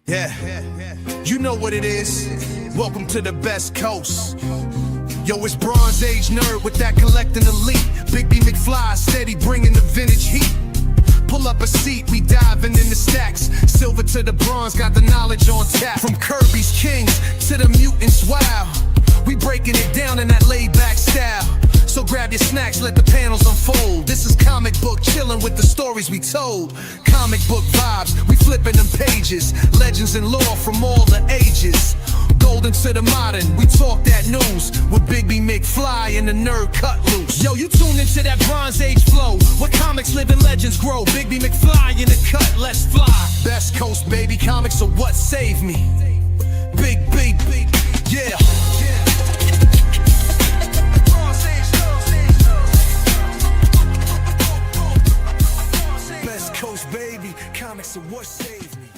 Yeah, you know what it is. Welcome to the best coast. Yo, it's Bronze Age nerd with that collecting elite. Big B McFly steady bringing the vintage heat. Pull up a seat, we diving in the stacks. Silver to the bronze, got the knowledge on tap. From Kirby's Kings to the mutants, wow. We breaking it down in that laid back style. So grab your snacks, let the panels unfold. This is comic book chilling with the stories we told. Comic book vibes, we flipping them pages. Legends and lore from all the ages. Golden to the modern, we talk that news. With Big B McFly and the nerd cut loose. Yo, you tune into that Bronze Age flow. Where comics live and legends grow. Big B McFly in the cut, let's fly. Best coast, baby, comics are what saved me. Big B, yeah. So what saved me?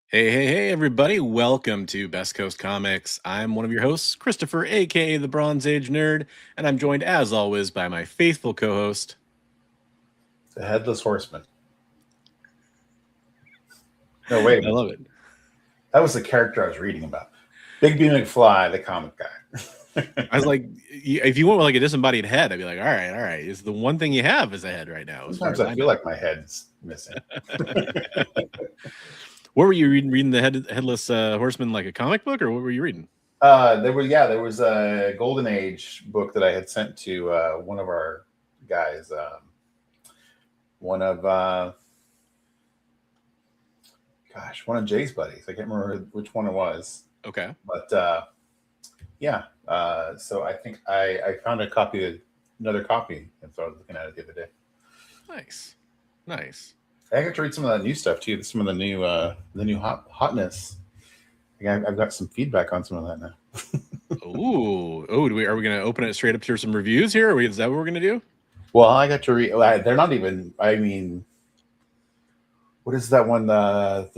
Hey, everybody. Welcome to Best Coast Comics. I'm one of your hosts, Christopher, a.k.a. the Bronze Age Nerd, and I'm joined, as always, by my faithful co-host, the Headless Horseman. No, wait a minute. I love it. That was the character I was reading about. Big B McFly, the comic guy. I was like, if you went with like a disembodied head, I'd be like, all right. It's the one thing you have is a head right now. Sometimes I feel like my head's missing. What were you reading the Headless Horseman, like a comic book, or what were you reading? There was a Golden Age book that I had sent to one of our guys. One of Jay's buddies. I can't remember which one it was. Okay. But yeah. So I think I found another copy, and so I was looking at it the other day. Nice. I got to read some of that new stuff too. Some of the new hotness. I've got some feedback on some of that now. Ooh, are we going to open it straight up to some reviews here? Is that what we're going to do? Well, I got to read. They're not even. I mean, what is that one? So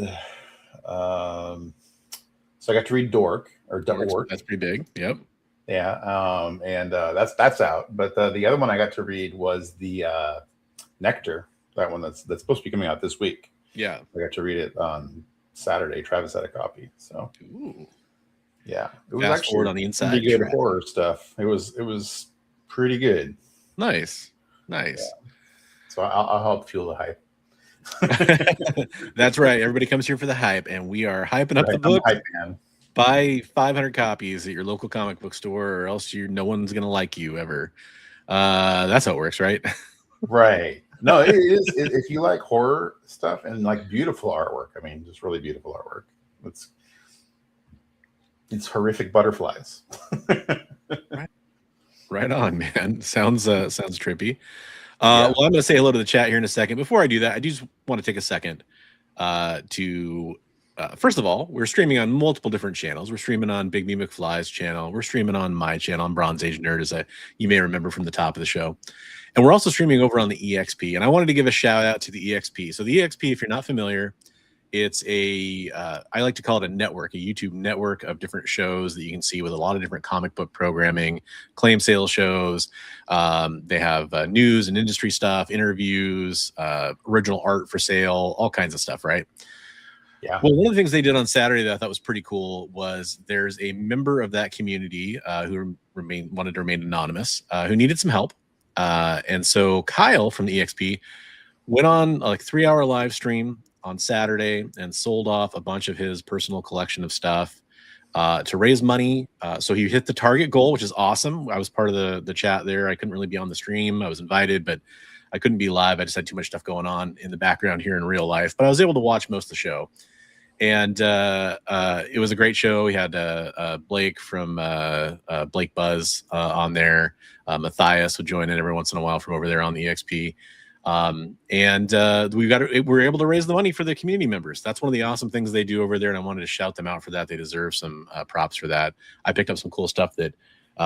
I got to read Dork. That's pretty big. Yep. Yeah. And that's out. But the other one I got to read was the Nectar. That one that's supposed to be coming out this week. Yeah. I got to read it on Saturday. Travis had a copy. So. Ooh. Yeah. It was Fast forward on the inside. Pretty good horror stuff. It was pretty good. Nice. Yeah. So I'll help fuel the hype. That's right. Everybody comes here for the hype, and we are hyping up the book. Hype man. Buy 500 copies at your local comic book store, or else no one's gonna like you ever. That's how it works, right? Right. No, it is. If you like horror stuff and like beautiful artwork, I mean, just really beautiful artwork. It's horrific butterflies. Right on, man. Sounds trippy. Well, I'm going to say hello to the chat here in a second. Before I do that, I do just want to take a second to first of all, we're streaming on multiple different channels. We're streaming on Big B McFly's channel. We're streaming on my channel, on Bronze Age Nerd, as you may remember from the top of the show. And we're also streaming over on the EXP. And I wanted to give a shout out to the EXP. So the EXP, if you're not familiar, it's I like to call it a network, a YouTube network of different shows that you can see with a lot of different comic book programming, claim sale shows. They have news and industry stuff, interviews, original art for sale, all kinds of stuff, right? Yeah. Well, one of the things they did on Saturday that I thought was pretty cool was there's a member of that community who wanted to remain anonymous, who needed some help. And so Kyle from the EXP went on a 3-hour live stream on Saturday and sold off a bunch of his personal collection of stuff to raise money. So he hit the target goal, which is awesome. I was part of the chat there. I couldn't really be on the stream. I was invited, but I couldn't be live. I just had too much stuff going on in the background here in real life, but I was able to watch most of the show. And it was a great show. We had Blake from Blake Buzz on there. Matthias would join in every once in a while from over there on the EXP. We're able to raise the money for the community members. That's one of the awesome things they do over there, and I wanted to shout them out for that. They deserve some props for that. I picked up some cool stuff that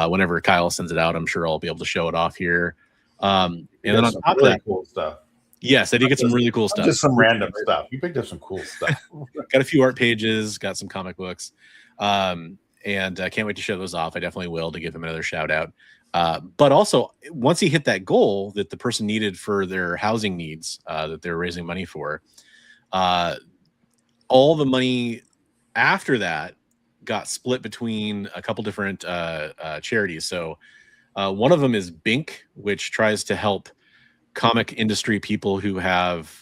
whenever Kyle sends it out, I'm sure I'll be able to show it off here. And then on top of that, cool stuff. Yes, I did get some really cool stuff. Just some random stuff. You picked up some cool stuff. Got a few art pages, got some comic books, and I can't wait to show those off. I definitely will, to give him another shout out. But also, once he hit that goal that the person needed for their housing needs that they're raising money for, All the money after that got split between a couple different charities. So one of them is Bink, which tries to help comic industry people who have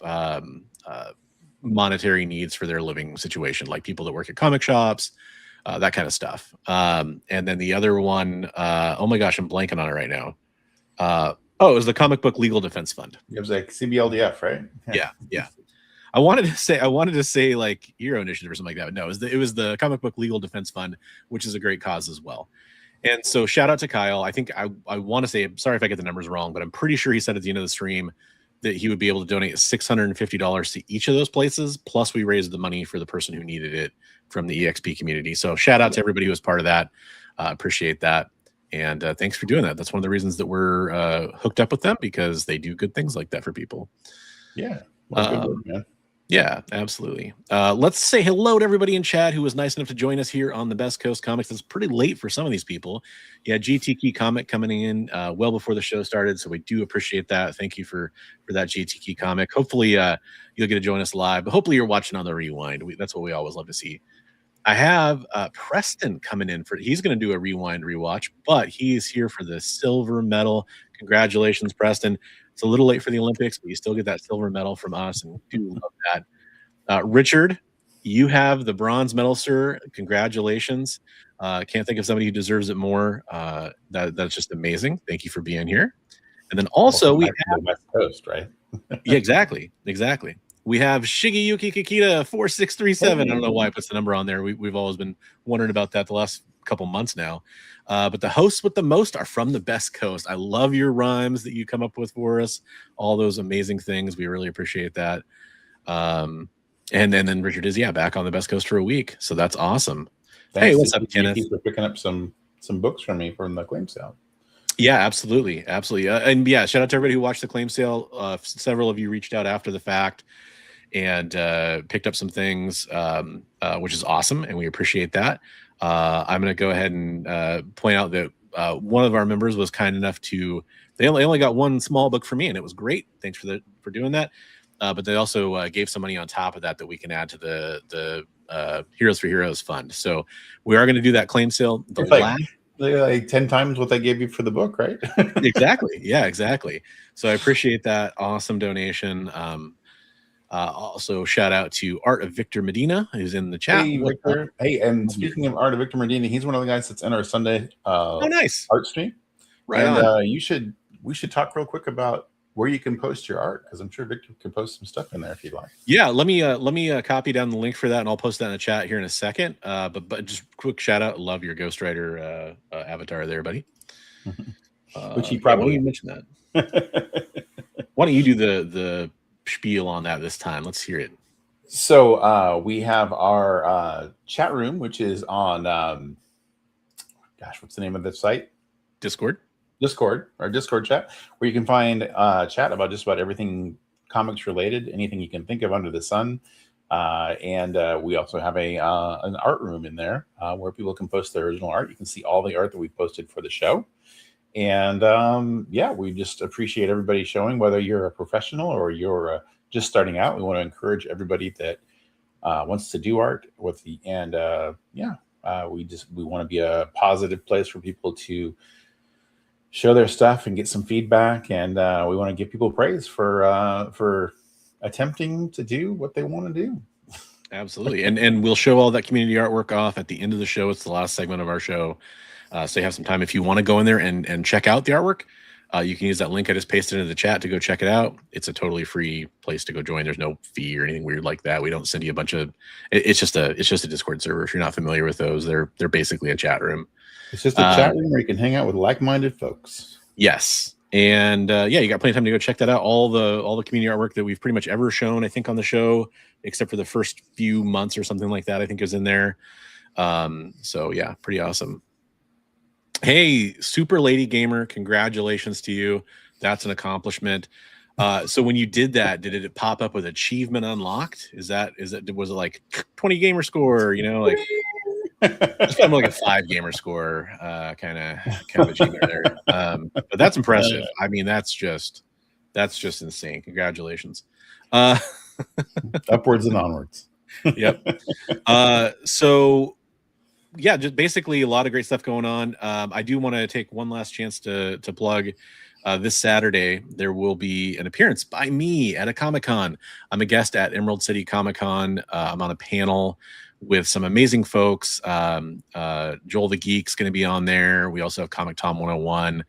monetary needs for their living situation, like people that work at comic shops, that kind of stuff. And then the other one, oh my gosh, I'm blanking on it right now. It was the Comic Book Legal Defense Fund. It was like CBLDF, right? Yeah. I wanted to say like Hero Initiative or something like that. But no, it was the Comic Book Legal Defense Fund, which is a great cause as well. And so shout out to Kyle. I think I want to say, I'm sorry if I get the numbers wrong, but I'm pretty sure he said at the end of the stream that he would be able to donate $650 to each of those places. Plus we raised the money for the person who needed it from the EXP community. So shout out to everybody who was part of that. Appreciate that. And thanks for doing that. That's one of the reasons that we're hooked up with them, because they do good things like that for people. Yeah. Well, good work, man. Yeah, absolutely. Let's say hello to everybody in chat who was nice enough to join us here on the Best Coast Comics. It's pretty late for some of these people. Yeah, GT Key Comic coming in well before the show started, so we do appreciate that. Thank you for that GT Key Comic. Hopefully you'll get to join us live, but hopefully you're watching on the rewind. That's what we always love to see. I have Preston coming in he's going to do a rewind rewatch, but he is here for the silver medal. Congratulations, Preston. It's a little late for the Olympics, but you still get that silver medal from us, and we do love that. Richard, you have the bronze medal, sir. Congratulations. Can't think of somebody who deserves it more. That's just amazing. Thank you for being here. And then also we have the West Coast, right? Yeah, exactly. We have Shigeyuki Kikita 4637. I don't know why I put the number on there. We've always been wondering about that the last couple months now. But the hosts with the most are from the Best Coast. I love your rhymes that you come up with for us. All those amazing things. We really appreciate that. And then Richard is back on the Best Coast for a week. So that's awesome. Thanks, hey, what's up, Kenneth? For picking up some books from me from the claim sale. Yeah, absolutely. And yeah, shout out to everybody who watched the claim sale. Several of you reached out after the fact and picked up some things, which is awesome, and we appreciate that. I'm going to go ahead and point out that one of our members was kind enough to, they only got one small book for me, and it was great. Thanks for doing that. But they also gave some money on top of that we can add to the Heroes for Heroes fund. So we are going to do that claim sale. Like 10 times what they gave you for the book, right? Exactly. Yeah, exactly. So I appreciate that. Awesome donation. Also, shout out to Art of Victor Medina, who's in the chat. Hey, Victor. Hey, and speaking of Art of Victor Medina, he's one of the guys that's in our Sunday nice art stream. Right. And we should talk real quick about where you can post your art, because I'm sure Victor can post some stuff in there if you'd like. Yeah, let me copy down the link for that, and I'll post that in the chat here in a second. But just quick shout out, love your Ghost Rider avatar there, buddy. Which he probably why don't you mention that. Why don't you do the spiel on that this time? Let's hear it. So we have our chat room, which is on what's the name of the site? Discord, our Discord chat, where you can find chat about just about everything comics related, anything you can think of under the sun. And we also have an art room in there where people can post their original art. You can see all the art that we posted for the show. And we just appreciate everybody showing, whether you're a professional or you're just starting out. We want to encourage everybody that wants to do art we want to be a positive place for people to show their stuff and get some feedback. And we want to give people praise for attempting to do what they want to do. Absolutely. And we'll show all that community artwork off at the end of the show. It's the last segment of our show. So you have some time. If you want to go in there and check out the artwork, you can use that link I just pasted into the chat to go check it out. It's a totally free place to go join. There's no fee or anything weird like that. We don't send you a bunch of. It's just a Discord server. If you're not familiar with those, they're basically a chat room. It's just a chat room where you can hang out with like-minded folks. Yes, and you got plenty of time to go check that out. All the community artwork that we've pretty much ever shown, I think, on the show, except for the first few months or something like that, I think is in there. So yeah, pretty awesome. Hey, Super Lady Gamer, congratulations to you. That's an accomplishment. So when you did that, did it pop up with achievement unlocked? Was it like 20 gamer score? Like it's kind of like a 5 gamer score kind of achievement there. But that's impressive. I mean, that's just insane. Congratulations. Upwards and onwards. Yep. So yeah, just basically a lot of great stuff going on. I do want to take one last chance to plug this Saturday. There will be an appearance by me at a Comic-Con. I'm a guest at Emerald City Comic-Con. I'm on a panel with some amazing folks. Joel the Geek's going to be on there. We also have Comic Tom 101,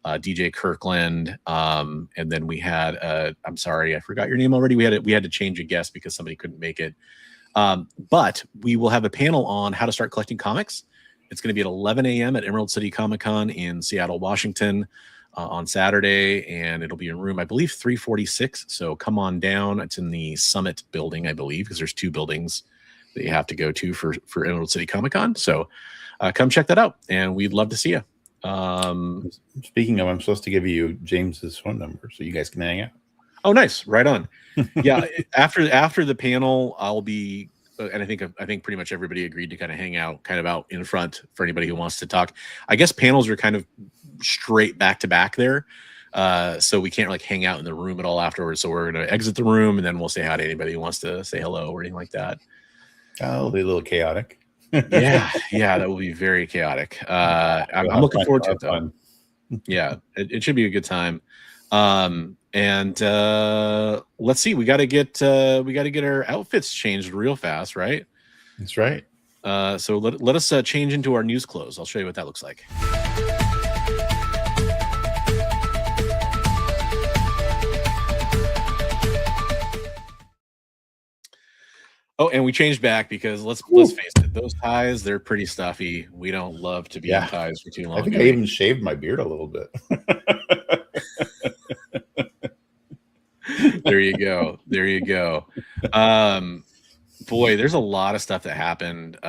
DJ Kirkland, and then we had I'm sorry, I forgot your name already. We had to change a guest because somebody couldn't make it. But we will have a panel on how to start collecting comics. It's going to be at 11 a.m. at Emerald City Comic Con in Seattle, Washington on Saturday. And it'll be in room, I believe, 346. So come on down. It's in the Summit building, I believe, because there's 2 buildings that you have to go to for Emerald City Comic Con. So come check that out. And we'd love to see you. Speaking of, I'm supposed to give you James's phone number so you guys can hang out. Oh, nice. Right on. Yeah. After the panel, I'll be, and I think pretty much everybody agreed to kind of hang out kind of out in front for anybody who wants to talk. I guess panels are kind of straight back to back there. So we can't like hang out in the room at all afterwards. So we're going to exit the room and then we'll say hi to anybody who wants to say hello or anything like that. It'll be a little chaotic. Yeah. That will be very chaotic. I'm looking forward to it though. Yeah, it should be a good time. And let's see, we got to get our outfits changed real fast, right? That's right. So let us change into our news clothes. I'll show you what that looks like. Oh, and we changed back because let's face it, those ties, they're pretty stuffy. We don't love to be in ties for too long. I think I even shaved my beard a little bit. There you go. Boy, there's a lot of stuff that happened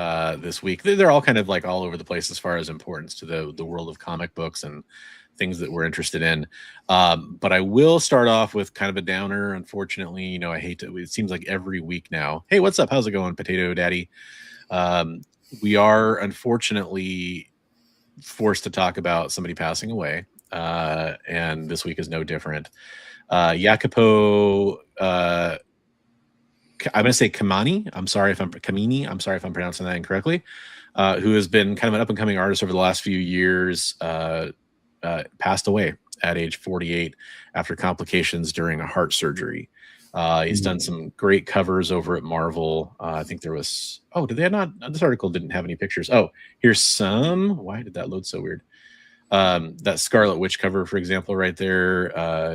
this week. They're all kind of like all over the place as far as importance to the world of comic books and things that we're interested in. But I will start off with kind of a downer. Unfortunately, I hate to, it seems like every week now. Hey, what's up? How's it going, Potato Daddy? We are unfortunately forced to talk about somebody passing away. And this week is no different. Jacopo, I'm going to say Kamini. I'm sorry if I'm pronouncing that incorrectly. Who has been kind of an up and coming artist over the last few years, passed away at age 48 after complications during a heart surgery. He's done some great covers over at Marvel. I think there was, this article didn't have any pictures. Oh, here's some. Why did that load so weird? That Scarlet Witch cover, for example, right there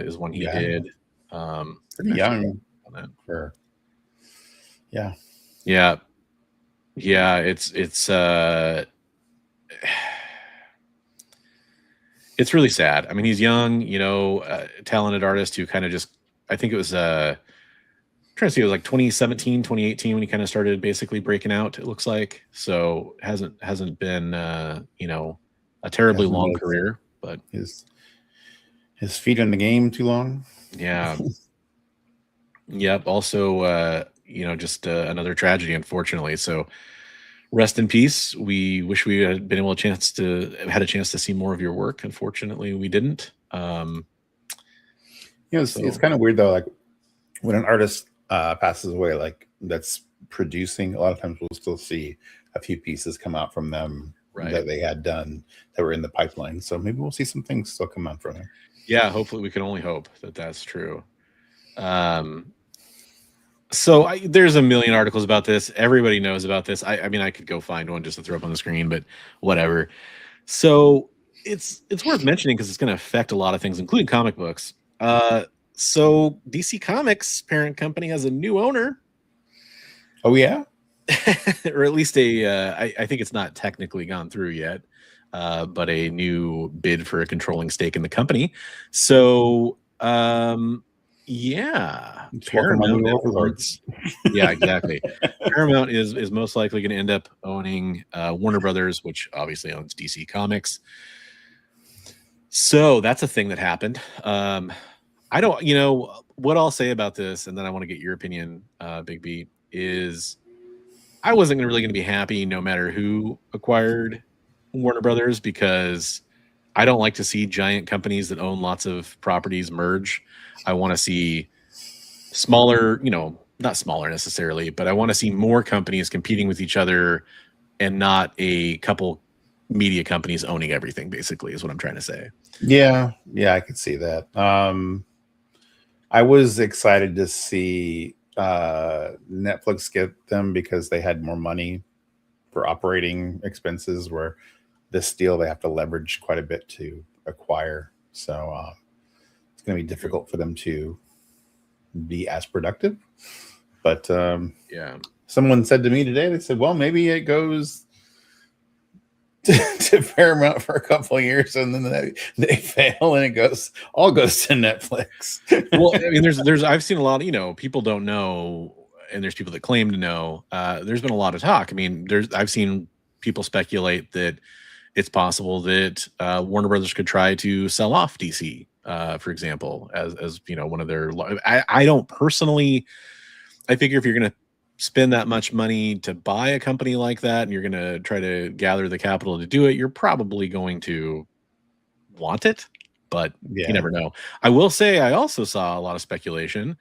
is one he did. Pretty young for, yeah. It's really sad. I mean, he's young, talented artist who kind of just, I think it was I'm trying to see, it was like 2017, 2018 when he kind of started basically breaking out, it looks like. So hasn't been a terribly long career, but his feet in the game too long. Yeah. Yep. Also, just another tragedy, unfortunately. So rest in peace. We wish we had been able had a chance to see more of your work. Unfortunately, we didn't. It's kind of weird though. Like when an artist passes away, like that's producing, a lot of times we'll still see a few pieces come out from them that they had done that were in the pipeline. So maybe we'll see some things still come out from him. Yeah, hopefully we can only hope that that's true. So there's a million articles about this. Everybody knows about this. I mean, I could go find one just to throw up on the screen, but whatever. So it's worth mentioning because it's going to affect a lot of things, including comic books. So DC Comics parent company has a new owner. Oh yeah, or at least I think it's not technically gone through yet, but a new bid for a controlling stake in the company. So yeah, Paramount overlords. Yeah, exactly. Paramount is most likely going to end up owning Warner Brothers, which obviously owns DC Comics. So that's a thing that happened. I don't, what I'll say about this, and then I want to get your opinion, Big B, is I wasn't really going to be happy no matter who acquired Warner Brothers, because I don't like to see giant companies that own lots of properties merge. I want to see smaller, not smaller necessarily, but I want to see more companies competing with each other and not a couple media companies owning everything, basically, is what I'm trying to say. Yeah, I could see that. I was excited to see Netflix get them because they had more money for operating expenses, where this deal they have to leverage quite a bit to acquire. So it's going to be difficult for them to be as productive. But yeah, someone said to me today, they said, well, maybe it goes to Paramount for a couple of years and then they fail and it all goes to Netflix. Well, I mean, there's I've seen a lot of, people don't know, and there's people that claim to know. There's been a lot of talk. I mean, I've seen people speculate that it's possible that Warner Brothers could try to sell off DC, for example, as one of their. I don't personally. I figure if you're going to spend that much money to buy a company like that, and you're going to try to gather the capital to do it, you're probably going to want it. But you never know. I will say I also saw a lot of speculation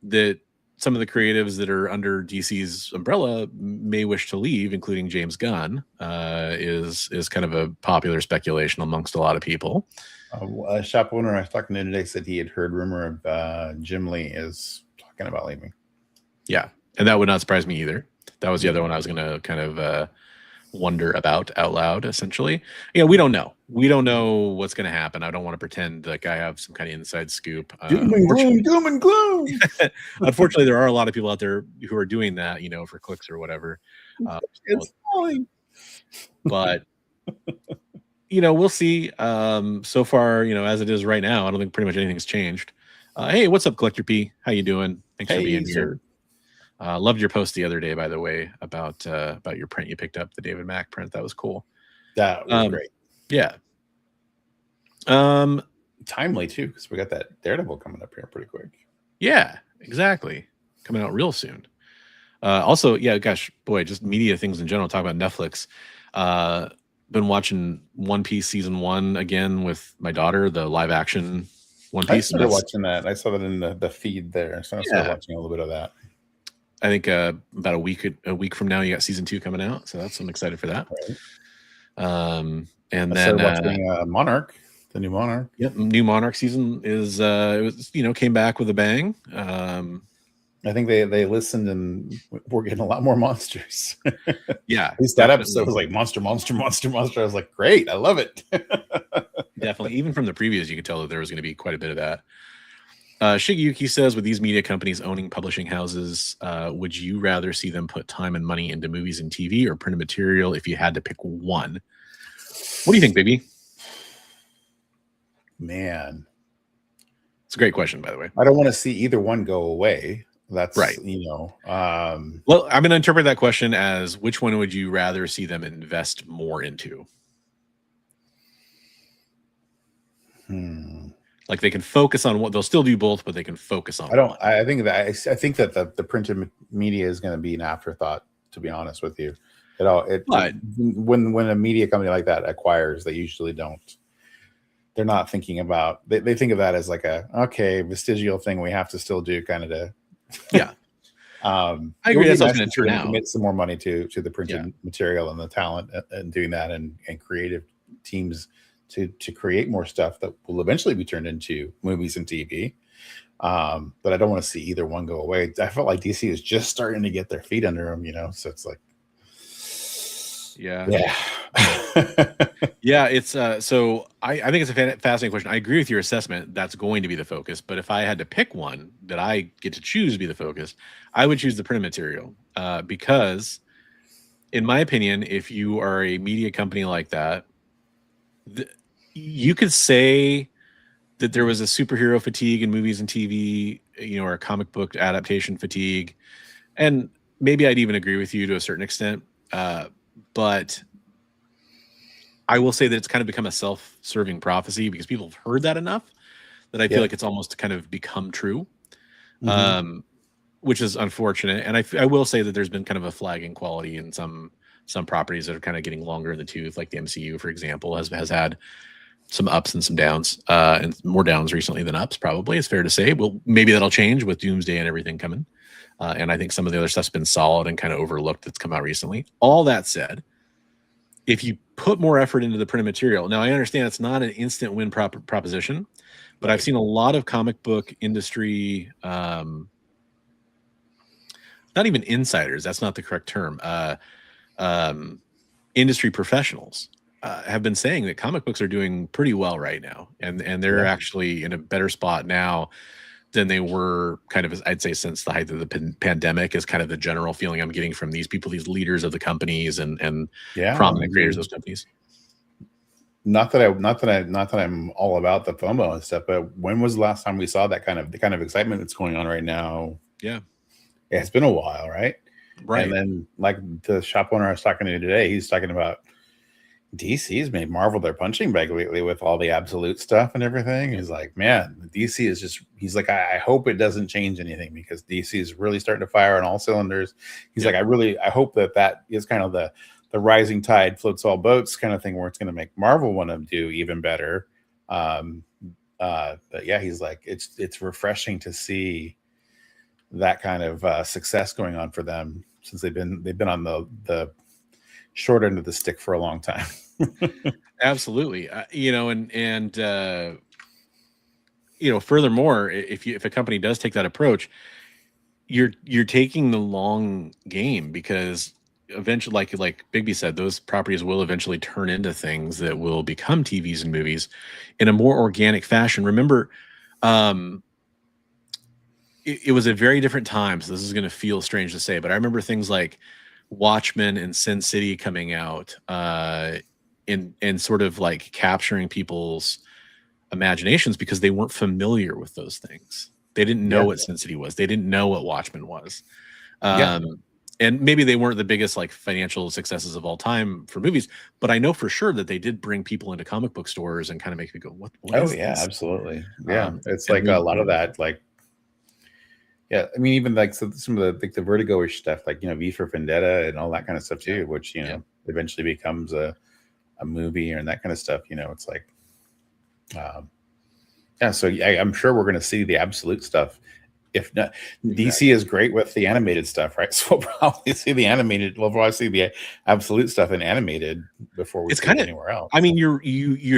that some of the creatives that are under DC's umbrella may wish to leave, including James Gunn, is kind of a popular speculation amongst a lot of people. A shop owner I was talking to today said he had heard rumor of Jim Lee is talking about leaving. Yeah, and that would not surprise me either. That was the other one I was going to kind of wonder about out loud, essentially. We don't know. We don't know what's going to happen. I don't want to pretend like I have some kind of inside scoop. Doom and gloom. Unfortunately, there are a lot of people out there who are doing that, for clicks or whatever. It's fine. But, we'll see. So far, as it is right now, I don't think pretty much anything's changed. Hey, what's up, Collector P? How you doing? Thanks for being here. Loved your post the other day, by the way, about your print you picked up, the David Mack print. That was cool. That was great. Yeah. Timely too, because we got that Daredevil coming up here pretty quick. Yeah, exactly. Coming out real soon. Also, yeah, gosh, boy, just media things in general. Talk about Netflix. Been watching One Piece season 1 again with my daughter, the live action One Piece. I started watching that. I saw that in the feed there, so I started watching a little bit of that. I think about a week from now, you got season 2 coming out, so I'm excited for that. Right. And I then watching Monarch, the new Monarch. Yep, new Monarch season is it was came back with a bang. I think they listened and we're getting a lot more monsters. Yeah, at least that episode was like monster. I was like, great, I love it. Definitely, even from the previews, you could tell that there was going to be quite a bit of that. Shigeyuki says, with these media companies owning publishing houses, would you rather see them put time and money into movies and TV or printed material if you had to pick one? What do you think, baby? Man, it's a great question, by the way. I don't want to see either one go away. That's right. Well, I'm going to interpret that question as, which one would you rather see them invest more into? Like they can focus on what they'll still do both, but they can focus on. I think that the printed media is going to be an afterthought. To be honest with you, when a media company like that acquires, they usually don't. They're not thinking about. They think of that as like vestigial thing we have to still do, kind of to. Yeah. I agree. That's going to turn out. Commit some more money to the printed material and the talent and doing that and creative teams to create more stuff that will eventually be turned into movies and TV. But I don't want to see either one go away. I felt like DC is just starting to get their feet under them, so it's like, yeah. It's so I think it's a fascinating question. I agree with your assessment. That's going to be the focus. But if I had to pick one that I get to choose to be the focus, I would choose the printed material because, in my opinion, if you are a media company like that, you could say that there was a superhero fatigue in movies and TV, or a comic book adaptation fatigue. And maybe I'd even agree with you to a certain extent. But I will say that it's kind of become a self-serving prophecy because people have heard that enough that I feel like it's almost kind of become true, which is unfortunate. And I will say that there's been kind of a flagging quality in some properties that are kind of getting longer in the tooth, like the MCU, for example, has had some ups and some downs, and more downs recently than ups, probably, it's fair to say. Well, maybe that'll change with Doomsday and everything coming. And I think some of the other stuff's been solid and kind of overlooked that's come out recently. All that said, if you put more effort into the printed material, now I understand it's not an instant win proposition, but I've seen a lot of comic book industry, not even insiders, that's not the correct term, industry professionals have been saying that comic books are doing pretty well right now, and they're actually in a better spot now than they were kind of, I'd say, since the height of the pandemic, is kind of the general feeling I'm getting from these people, these leaders of the companies and prominent creators of those companies. Not that I'm all about the FOMO and stuff, but when was the last time we saw the kind of excitement that's going on right now? Yeah, it's been a while, right? Right. And then, like the shop owner I was talking to today, he's talking about DC's made Marvel their punching bag lately with all the absolute stuff and everything. He's like, man, DC is just, he's like, I hope it doesn't change anything, because DC is really starting to fire on all cylinders. He's like, I hope that is kind of the rising tide floats all boats kind of thing, where it's going to make Marvel want to do even better. But yeah, he's like, it's refreshing to see that kind of success going on for them, since they've been on the short end of the stick for a long time. Absolutely. Furthermore, if a company does take that approach, you're taking the long game, because eventually, like Bigby said, those properties will eventually turn into things that will become TVs and movies in a more organic fashion. Remember, it was a very different time, so this is going to feel strange to say, but I remember things like Watchmen and Sin City coming out, and sort of like capturing people's imaginations, because they weren't familiar with those things. They didn't know what Sin City was. They didn't know what Watchmen was. And maybe they weren't the biggest like financial successes of all time for movies, but I know for sure that they did bring people into comic book stores and kind of make me go, what is this? Absolutely. Yeah. It's like a lot of that, like, yeah, I mean, even like some of the Vertigo-ish stuff, like, V for Vendetta and all that kind of stuff too, which, eventually becomes a movie and that kind of stuff. It's like, so I'm sure we're going to see the absolute stuff. If not, DC is great with the animated stuff, right? So we'll probably see the absolute stuff in animated before we see it anywhere else. I mean, you're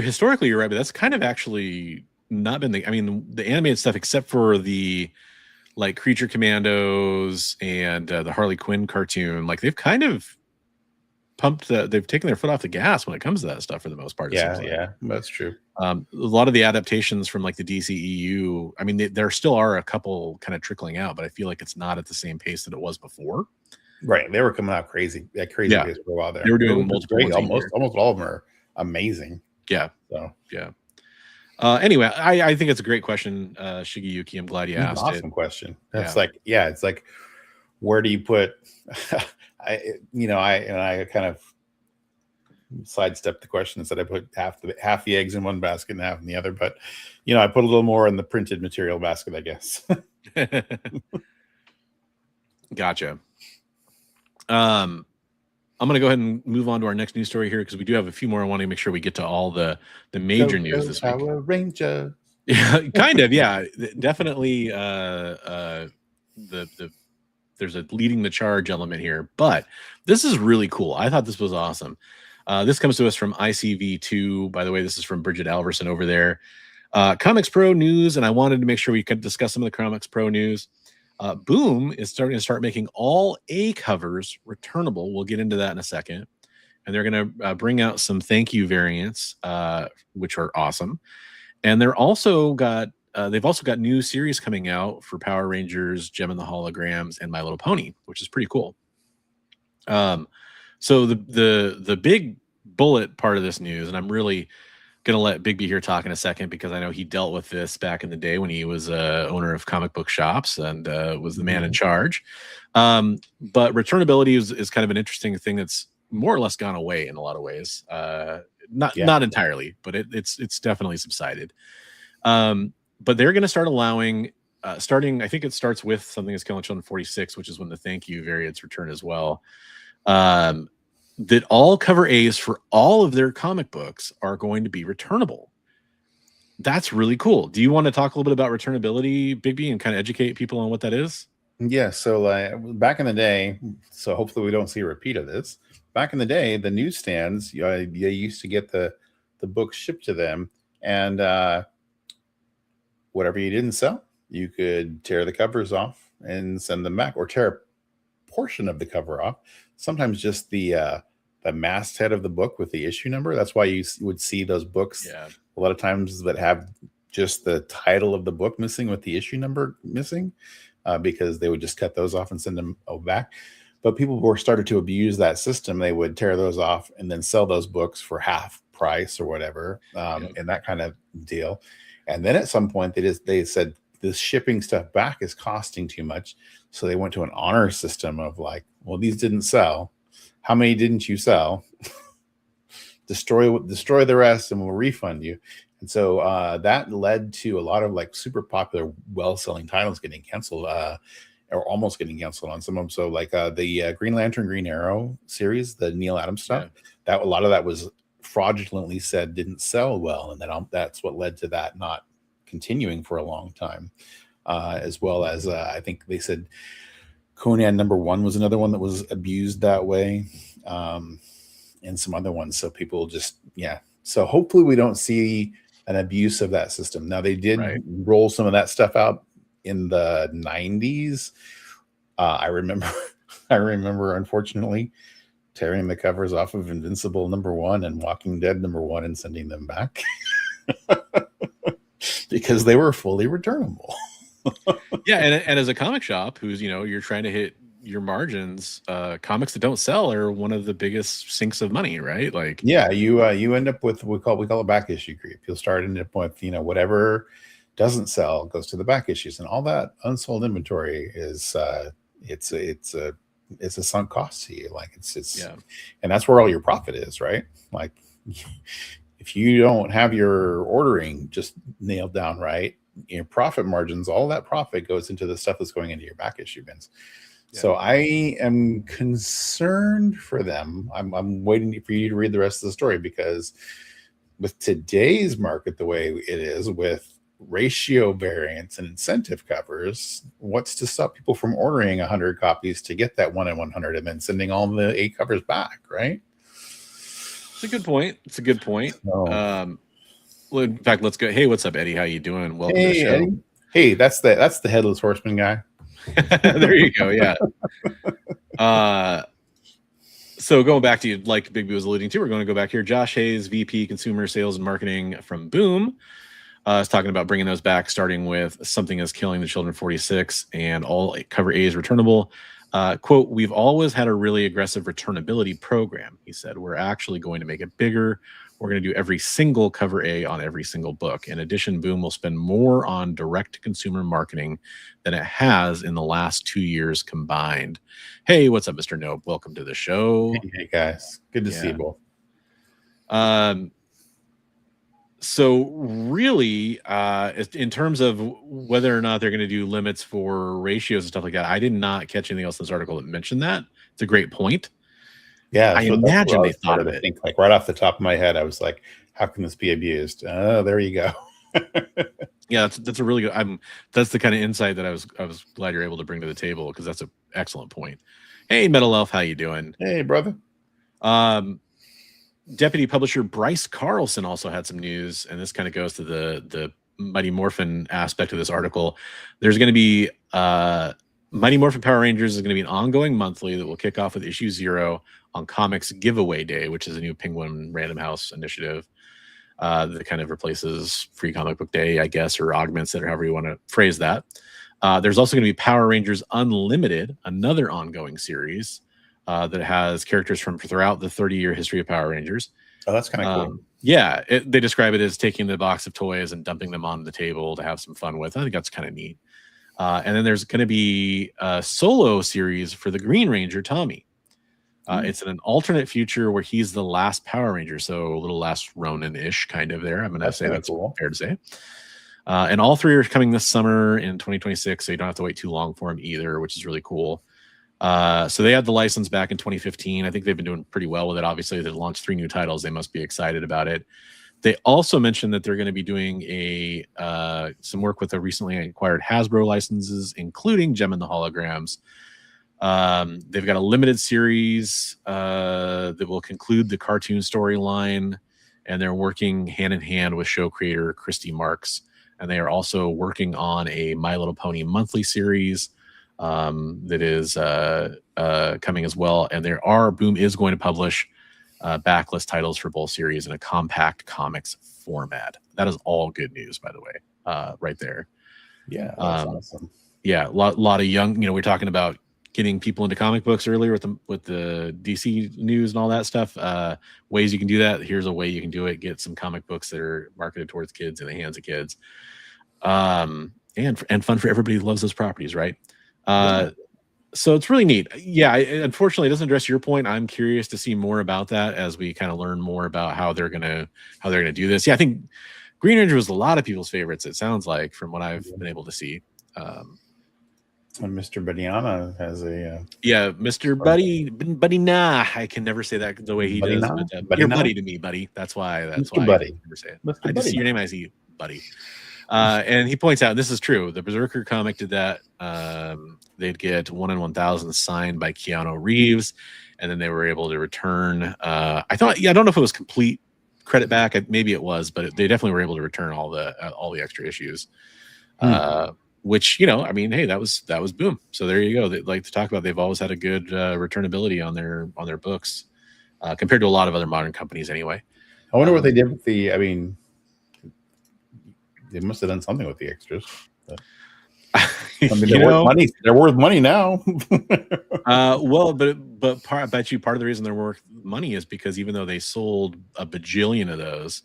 historically you're right, but that's kind of actually not been the animated stuff, except for the like Creature Commandos and the Harley Quinn cartoon. Like they've kind of they've taken their foot off the gas when it comes to that stuff for the most part. Yeah, that's true. A lot of the adaptations from like the DCEU, I mean, there still are a couple kind of trickling out, but I feel like it's not at the same pace that it was before. Right, they were coming out crazy pace for a while there. They were doing multiple. Almost all of them are amazing. Yeah. So yeah. Anyway, I think it's a great question, Shigeyuki. I'm glad you asked. Awesome question. It's like, where do you put? I kind of sidestepped the question and said I put half the eggs in one basket and half in the other, but I put a little more in the printed material basket, I guess. Gotcha. I'm going to go ahead and move on to our next news story here, because we do have a few more. I want to make sure we get to all the major news this week. Power Ranger. Yeah, kind of. Yeah, definitely. There's a leading the charge element here, but this is really cool. I thought this was awesome. This comes to us from ICV2. By the way, this is from Bridget Alverson over there. ComicsPRO news, and I wanted to make sure we could discuss some of the ComicsPRO news. Boom is starting to start making all A covers returnable. We'll get into that in a second. And they're going to bring out some thank you variants, which are awesome. And they've also got new series coming out for Power Rangers, Gem and the Holograms, and My Little Pony, which is pretty cool. So the big bullet part of this news, and I'm really gonna let Bigby here talk in a second, because I know he dealt with this back in the day when he was owner of comic book shops and was the man in charge. But returnability is kind of an interesting thing that's more or less gone away in a lot of ways. Not entirely, but it's definitely subsided. But they're going to start allowing, I think it starts with something that's Killing Children 46, which is when the thank you variants return as well. That all cover A's for all of their comic books are going to be returnable. That's really cool. Do you want to talk a little bit about returnability, Bigby, and kind of educate people on what that is? Yeah, so back in the day, so hopefully we don't see a repeat of this. Back in the day, the newsstands, they used to get the books shipped to them, and whatever you didn't sell, you could tear the covers off and send them back, or tear a portion of the cover off. Sometimes just the masthead of the book with the issue number. That's why you would see those books a lot of times that have just the title of the book missing with the issue number missing. Because they would just cut those off and send them back. But people were started to abuse that system. They would tear those off and then sell those books for half price or whatever, and that kind of deal. And then at some point, they said this shipping stuff back is costing too much, so they went to an honor system of like, well, these didn't sell. How many didn't you sell? Destroy the rest, and we'll refund you. And so that led to a lot of like super popular, well-selling titles getting canceled, or almost getting canceled on some of them. So like the Green Lantern, Green Arrow series, the Neil Adams stuff, that a lot of that was fraudulently said didn't sell well, and that's what led to that not continuing for a long time. As well as I think they said Conan #1 was another one that was abused that way, and some other ones. So people just So hopefully we don't see an abuse of that system. Now they did roll some of that stuff out in the 90s. I remember unfortunately tearing the covers off of Invincible #1 and Walking Dead #1 and sending them back because they were fully returnable. And as a comic shop who's, you're trying to hit your margins, comics that don't sell are one of the biggest sinks of money, right? Like, you end up with we call it back issue creep. You'll start ending up with whatever doesn't sell goes to the back issues, and all that unsold inventory is it's a sunk cost to you. Like and that's where all your profit is, right? Like if you don't have your ordering just nailed down right, your profit margins, all that profit goes into the stuff that's going into your back issue bins. So I am concerned for them. I'm waiting for you to read the rest of the story, because with today's market the way it is, with ratio variants and incentive covers, what's to stop people from ordering 100 copies to get that 1 in 100 and then sending all the 8 covers back, right? It's a good point. Well, in fact, let's go. Hey, what's up, Eddie? How you doing? Welcome to the show. Eddie. Hey, that's the Headless Horseman guy. There you go. Yeah. So going back to, like Big B was alluding to, we're going to go back here. Josh Hayes, VP Consumer Sales and Marketing from Boom, is talking about bringing those back, starting with Something Is Killing the Children 46, and all cover A is returnable. Quote, "We've always had a really aggressive returnability program," he said. "We're actually going to make it bigger. We're going to do every single cover A on every single book. In addition, Boom will spend more on direct-to-consumer marketing than it has in the last 2 years combined." Hey, what's up, Mr. Nope? Welcome to the show. Hey guys. Good to see you both. So really, in terms of whether or not they're going to do limits for ratios and stuff like that, I did not catch anything else in this article that mentioned that. It's a great point. Yeah, I imagine they thought of it. I think, like, right off the top of my head, I was like, "How can this be abused?" Oh, there you go. Yeah, that's a really good. That's the kind of insight that I was glad you're able to bring to the table, because that's an excellent point. Hey, Metal Elf, how you doing? Hey, brother. Deputy publisher Bryce Carlson also had some news, and this kind of goes to the Mighty Morphin aspect of this article. There's going to be Mighty Morphin Power Rangers is going to be an ongoing monthly that will kick off with issue 0 on Comics Giveaway Day, which is a new Penguin Random House initiative that kind of replaces Free Comic Book Day, I guess, or augments it, or however you want to phrase that. There's also going to be Power Rangers Unlimited, another ongoing series that has characters from throughout the 30-year history of Power Rangers. Oh, that's kind of cool. Yeah, they describe it as taking the box of toys and dumping them on the table to have some fun with. I think that's kind of neat. And then there's going to be a solo series for the Green Ranger, Tommy. It's in an alternate future where he's the last Power Ranger, so a little last Ronin-ish kind of there. I'm going to say that's cool. Fair to say. And all 3 are coming this summer in 2026, so you don't have to wait too long for them either, which is really cool. So they had the license back in 2015. I think they've been doing pretty well with it. Obviously, they launched 3 new titles. They must be excited about it. They also mentioned that they're going to be doing some work with the recently acquired Hasbro licenses, including Gem and the Holograms. They've got a limited series that will conclude the cartoon storyline, and they're working hand in hand with show creator Christy Marks. And they are also working on a My Little Pony monthly series that is coming as well. And Boom is going to publish backlist titles for both series in a compact comics format. That is all good news, by the way, right there. Yeah, that's awesome. Yeah, a lot of young, we're talking about getting people into comic books earlier with the DC news and all that stuff. Ways you can do that. Here's a way you can do it. Get some comic books that are marketed towards kids in the hands of kids. And fun for everybody who loves those properties, right? So it's really neat. Yeah, unfortunately, it doesn't address your point. I'm curious to see more about that as we kind of learn more about how they're gonna do this. Yeah, I think Green Ranger was a lot of people's favorites. It sounds like from what I've been able to see. And Mr. Badiana has a Mr. Buddy Nah. I can never say that the way he Buddy does. Nah? But, you're Nah? Buddy to me, Buddy. That's why I Buddy. can never say it. Mr. I just Buddy see your name, I see Buddy. And he points out this is true. The Berserker comic did that. They'd get 1 in 1,000 signed by Keanu Reeves, and then they were able to return. I don't know if it was complete credit back. Maybe it was, but they definitely were able to return all the extra issues. Which, I mean, hey, that was Boom. So there you go. They like to talk about. They've always had a good returnability on their books compared to a lot of other modern companies. Anyway, I wonder what they did with the. I mean, they must have done something with the extras. But, I mean, they're worth money. They're worth money now. Well, but I bet you part of the reason they're worth money is because even though they sold a bajillion of those,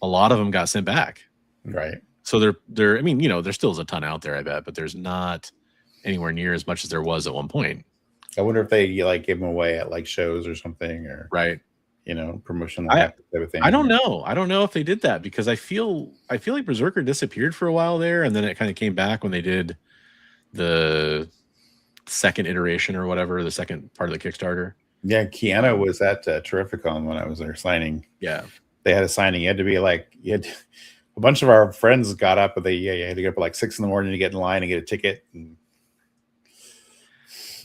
a lot of them got sent back. Right. So I mean, there still is a ton out there, I bet, but there's not anywhere near as much as there was at one point. I wonder if they give them away at shows or something, or right, promotion. I don't know. I don't know if they did that because I feel like Berserker disappeared for a while there, and then it kind of came back when they did the second iteration or whatever, the second part of the Kickstarter. Yeah, Keanu was at Terrificon when I was there signing. Yeah, they had a signing. You had to be a bunch of our friends got up, but you had to get up at 6 in the morning to get in line and get a ticket. And...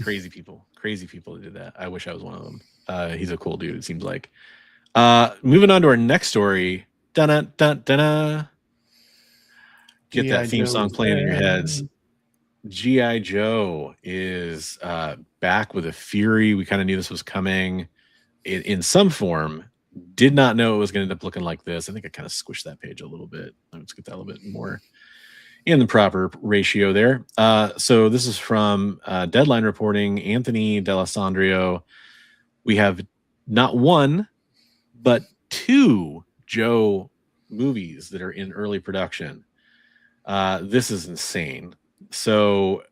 Crazy people that did that. I wish I was one of them. He's a cool dude, it seems like. Moving on to our next story. Dun dun dun. Get that theme song playing in your heads. G.I. Joe is back with a fury. We kind of knew this was coming in some form. Did not know it was going to end up looking like this. I think I kind of squished that page a little bit. Let's get that a little bit more in the proper ratio there. So this is from Deadline reporting, Anthony D'Alessandro. We have not one, but 2 Joe movies that are in early production. This is insane. So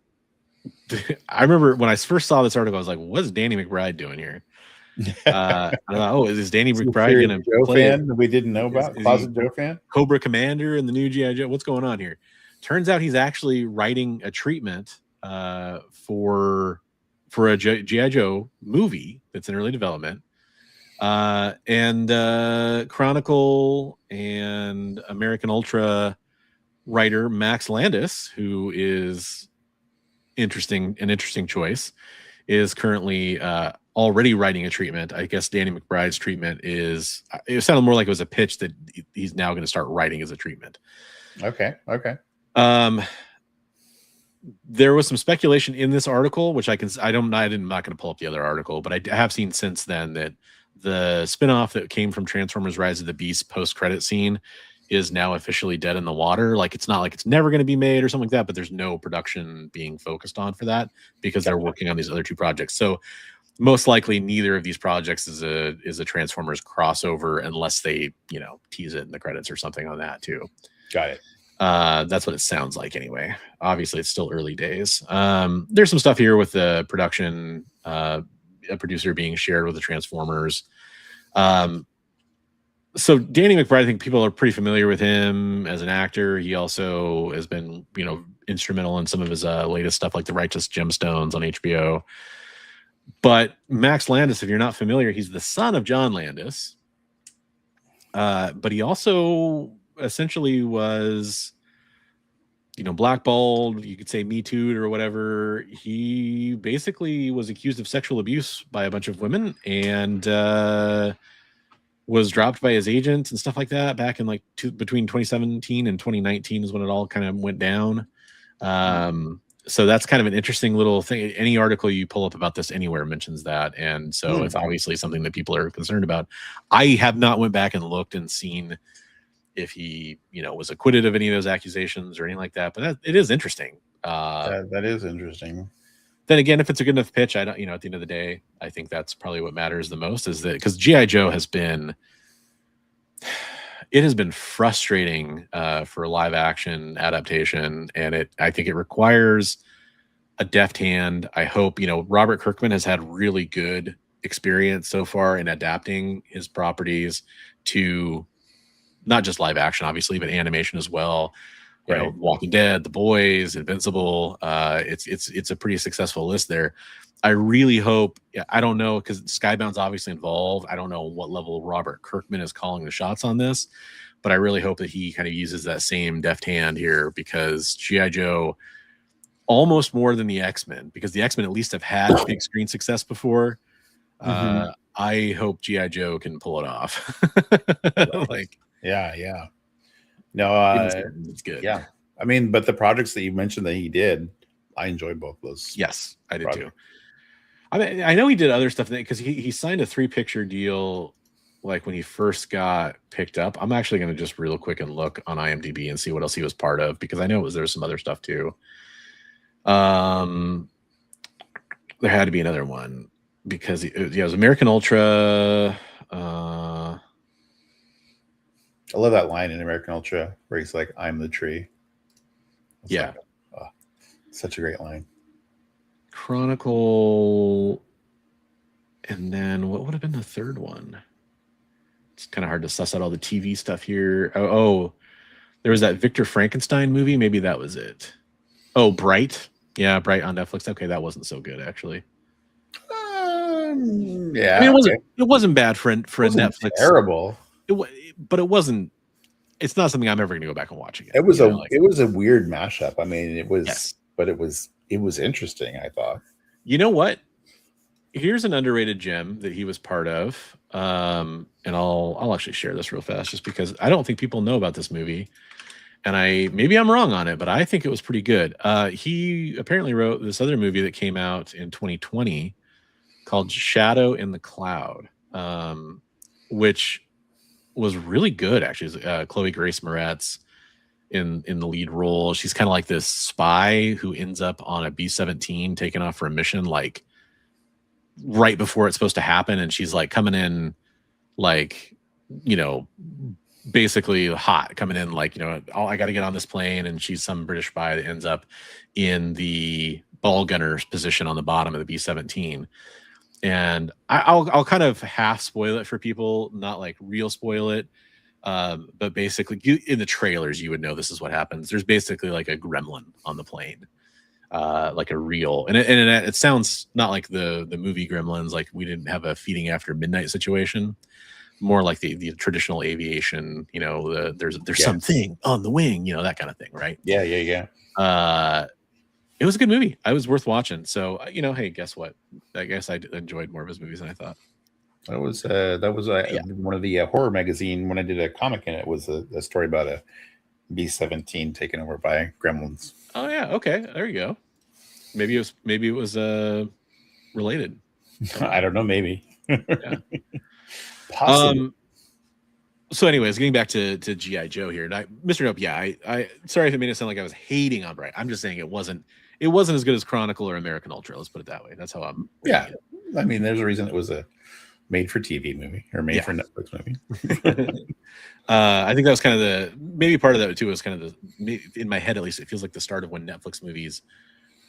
I remember when I first saw this article, I was like, what is Danny McBride doing here? Is Danny McBride going to play fan that we didn't know about? Closet Joe fan? Cobra Commander and the new G.I. Joe? What's going on here? Turns out he's actually writing a treatment for a G.I. Joe movie that's in early development. And Chronicle and American Ultra writer Max Landis, who is an interesting choice, is currently already writing a treatment. I guess Danny McBride's treatment it sounded more like it was a pitch that he's now going to start writing as a treatment. Okay. There was some speculation in this article, which I'm not going to pull up the other article, but I have seen since then that the spinoff that came from Transformers Rise of the Beast post-credit scene is now officially dead in the water. Like, it's not like it's never going to be made or something like that, but there's no production being focused on for that because they're working on these other 2 projects. So most likely neither of these projects is a Transformers crossover unless they, tease it in the credits or something on that too. Got it. That's what it sounds like anyway. Obviously it's still early days. There's some stuff here with the production, a producer being shared with the Transformers. So Danny McBride, I think people are pretty familiar with him as an actor. He also has been, instrumental in some of his latest stuff like The Righteous Gemstones on HBO. But Max Landis, if you're not familiar, he's the son of John Landis. But he also essentially was, blackballed. You could say Me Too'd or whatever. He basically was accused of sexual abuse by a bunch of women and was dropped by his agent and stuff like that back in like between 2017 and 2019 is when it all kind of went down. So that's kind of an interesting little thing. Any article you pull up about this anywhere mentions that. And so it's obviously something that people are concerned about. I have not went back and looked and seen if he, was acquitted of any of those accusations or anything like that. But it is interesting. That is interesting. Then again, if it's a good enough pitch, I don't, at the end of the day, I think that's probably what matters the most is that because G.I. Joe has been frustrating for live action adaptation. And I think it requires a deft hand. I hope, Robert Kirkman has had really good experience so far in adapting his properties to not just live action, obviously, but animation as well. Walking Dead, The Boys, Invincible. It's a pretty successful list there. I really hope, I don't know, because Skybound's obviously involved. I don't know what level Robert Kirkman is calling the shots on this, but I really hope that he kind of uses that same deft hand here because G.I. Joe, almost more than the X-Men, because the X-Men at least have had big screen success before. I hope G.I. Joe can pull it off. Yeah. No, it's good. Yeah. I mean, but the projects that you mentioned that he did, I enjoyed both those. Yes, I did too. I mean, I know he did other stuff because he signed a 3-picture deal like when he first got picked up. I'm actually going to just real quick and look on IMDb and see what else he was part of because I know there was some other stuff too. There had to be another one because it was American Ultra. I love that line in American Ultra where he's like, "I'm the tree." It's such a great line. Chronicle, and then what would have been the third one? It's kind of hard to suss out all the TV stuff here. Oh, there was that Victor Frankenstein movie.Maybe that was it. Oh, Bright. Yeah, Bright on Netflix. Okay, that wasn't so good actually. Yeah, I mean, it wasn't bad for a Netflix. Terrible. But it wasn't. It's not something I'm ever going to go back and watch again. It was a weird mashup. I mean, it was, but it was interesting. I thought. You know what? Here's an underrated gem that he was part of, and I'll actually share this real fast, just because I don't think people know about this movie, and maybe I'm wrong on it, but I think it was pretty good. He apparently wrote this other movie that came out in 2020 called Shadow in the Cloud, which was really good actually. Chloe Grace Moretz in the lead role. She's kind of like this spy who ends up on a B-17 taking off for a mission like right before it's supposed to happen, and she's like coming in like, basically hot, coming in like, I got to get on this plane, and she's some British spy that ends up in the ball gunner's position on the bottom of the B-17. And I'll kind of half spoil it for people, not like real spoil it. But basically in the trailers, you would know this is what happens. There's basically like a gremlin on the plane, like a real, and it sounds not like the movie Gremlins, like we didn't have a feeding after midnight situation, more like the traditional aviation, there's something on the wing, that kind of thing. Right. Yeah. It was a good movie. It was worth watching. So, hey, guess what? I guess I enjoyed more of his movies than I thought. That was one of the horror magazine when I did a comic in it was a story about a B-17 taken over by gremlins. Oh yeah, okay, there you go. Maybe it was related. I don't know, maybe. Yeah. Possibly. So anyways, getting back to G.I. Joe here. Mr. Nope, I sorry if it made it sound like I was hating on Bright. I'm just saying it wasn't as good as Chronicle or American Ultra. Let's put it that way. That's how I'm. Yeah. I mean, there's a reason it was a made-for-TV movie or made-for-Netflix movie. I think that was kind of maybe part of that too was kind of in my head, at least, it feels like the start of when Netflix movies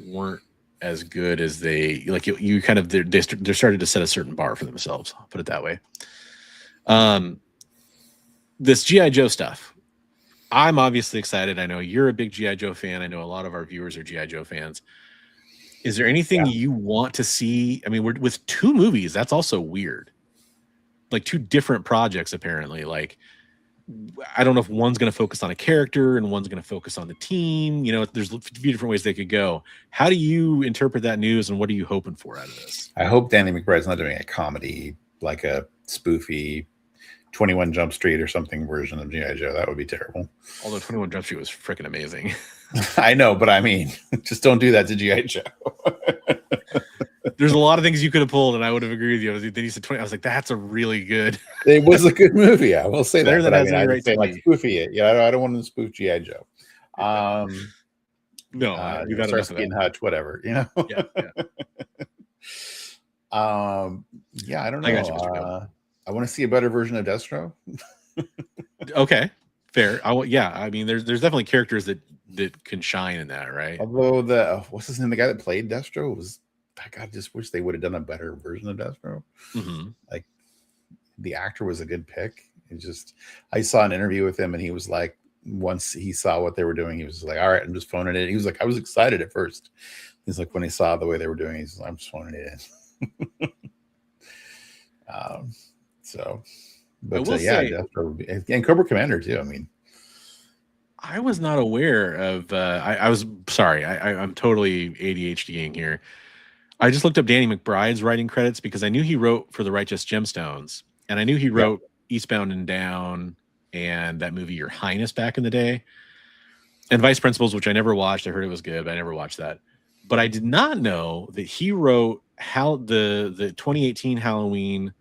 weren't as good as they, like you kind of, they started to set a certain bar for themselves. I'll put it that way. This G.I. Joe stuff, I'm obviously excited. I know you're a big G.I. Joe fan. I know a lot of our viewers are G.I. Joe fans. Is there anything you want to see? I mean, with 2 movies, that's also weird. like two different projects apparently. Like I don't know if one's going to focus on a character and one's going to focus on the team. You know, there's a few different ways they could go. How do you interpret that news, and what are you hoping for out of this? I hope Danny McBride's not doing a comedy, like a spoofy 21 Jump Street or something version of G.I. Joe. That would be terrible. Although 21 Jump Street was freaking amazing. I know, but I mean, just don't do that to G.I. Joe. There's a lot of things you could have pulled, and I would have agreed with you. Then you said 20. I was like, that's a really good. It was a good movie. I will say that. But I mean, I didn't say like spoofy it. Yeah, I don't want to spoof G.I. Joe. No, we've had Starsky and Hutch, whatever. You know. Yeah. Yeah, I don't know. I got you, Mr. Go. I want to see a better version of Destro. Okay, fair. I mean, there's definitely characters that can shine in that, right? Although what's his name? The guy that played Destro was. I just wish they would have done a better version of Destro. Mm-hmm. Like the actor was a good pick. I saw an interview with him, and he was like, once he saw what they were doing, he was like, "All right, I'm just phoning it." He was like, "I was excited at first." He's like, when he saw the way they were doing, he's like, "I'm just phoning it in." Yeah, Destro would be, and Cobra Commander too. I mean, I was not aware of. I was sorry. I'm totally ADHDing here. I just looked up Danny McBride's writing credits because I knew he wrote for The Righteous Gemstones, and I knew he wrote Eastbound and Down and that movie Your Highness back in the day, and Vice Principals, which I never watched. I heard it was good, but I never watched that. But I did not know that he wrote the 2018 Halloween,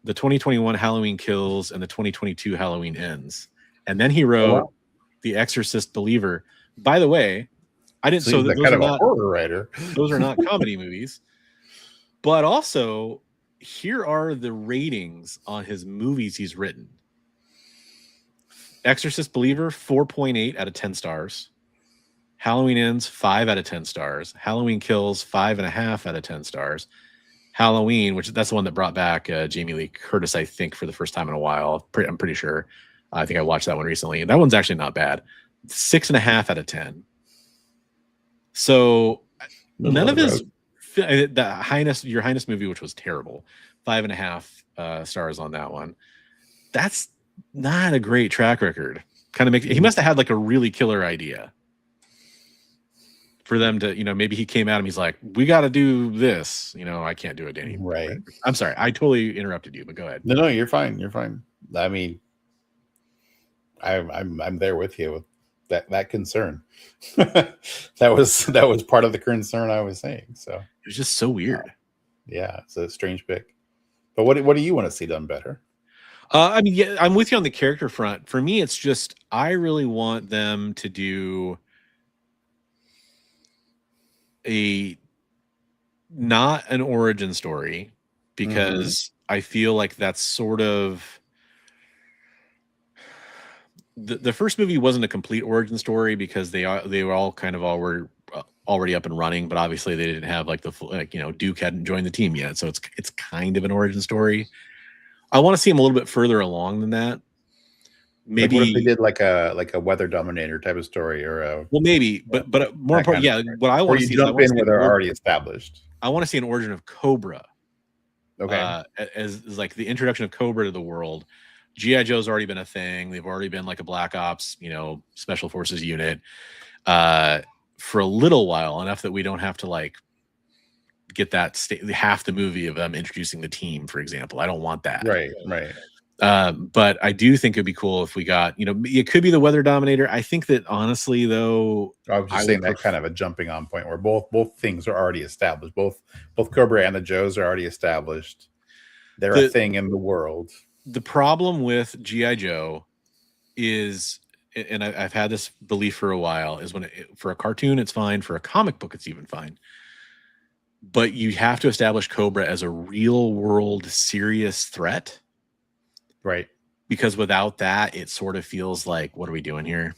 the 2021 Halloween Kills, and the 2022 Halloween Ends. And then he wrote The Exorcist Believer. By the way, I didn't. So those kind are of not a horror writer. Those are not comedy movies. But also, here are the ratings on his movies he's written. Exorcist Believer, 4.8 out of 10 stars. Halloween Ends, 5 out of 10 stars. Halloween Kills, 5.5 out of 10 stars. Halloween, which that's the one that brought back Jamie Lee Curtis, I think, for the first time in a while. I'm pretty sure. I think I watched that one recently. That one's actually not bad. 6.5 out of 10. So none of his Your Highness movie, which was terrible, 5.5 stars on that one. That's not a great track record. Kind of makes he must have had like a really killer idea for them to, maybe he came at him. He's like, we got to do this. I can't do it, Danny. Right. I'm sorry. I totally interrupted you, but go ahead. No, you're fine. You're fine. I mean, I'm there with you with that concern. that was part of the concern I was saying. So it was just so weird. Yeah, it's a strange pick. But what do you want to see done better? I mean, yeah, I'm with you on the character front. For me, it's just I really want them to do not an origin story, because I feel like that's sort of the first movie wasn't a complete origin story because they were all kind of already up and running, but obviously they didn't have like the full, Duke hadn't joined the team yet, so it's kind of an origin story. I want to see him a little bit further along than that. Maybe what if they did like a Weather Dominator type of story, or maybe, but more important, what I want to see jump in where they're already established. I want to see an origin of Cobra. Okay, as like the introduction of Cobra to the world. G.I. Joe's already been a thing. They've already been like a Black Ops, Special Forces unit for a little while, enough that we don't have to like get that half the movie of them introducing the team, for example. I don't want that. Right. But I do think it'd be cool if we got, it could be the Weather Dominator. I think that honestly, though, I was just saying that kind of a jumping on point where both things are already established. Both Cobra and the Joes are already established. They're a thing in the world. The problem with G.I. Joe is, and I've had this belief for a while, is for a cartoon, it's fine. For a comic book, it's even fine. But you have to establish Cobra as a real world serious threat. Right. Because without that, it sort of feels like, what are we doing here?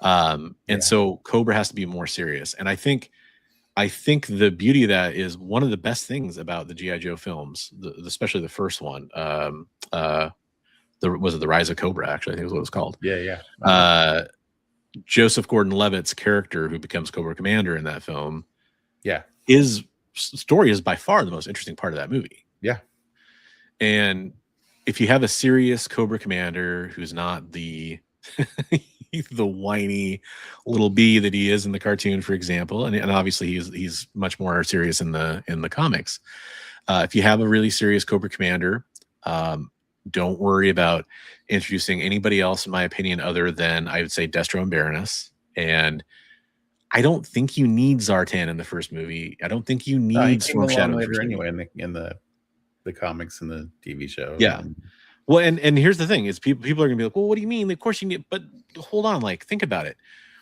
So Cobra has to be more serious. And I think the beauty of that is one of the best things about the G.I. Joe films, especially the first one. Was it The Rise of Cobra? Actually, I think is what it was called. Yeah. Joseph Gordon-Levitt's character, who becomes Cobra Commander in that film, his story is by far the most interesting part of that movie. Yeah. And if you have a serious Cobra Commander who's not the the whiny little bee that he is in the cartoon, for example, and obviously he's much more serious in the comics. If you have a really serious Cobra Commander, don't worry about introducing anybody else, in my opinion, other than I would say Destro and Baroness. And I don't think you need Zartan in the first movie. I don't think you He need came Storm Shadow along later movie. anyway in the comics and the TV show. Yeah. Well, and here's the thing: is people are gonna be like, well, what do you mean? Of course you need, but hold on, like think about it.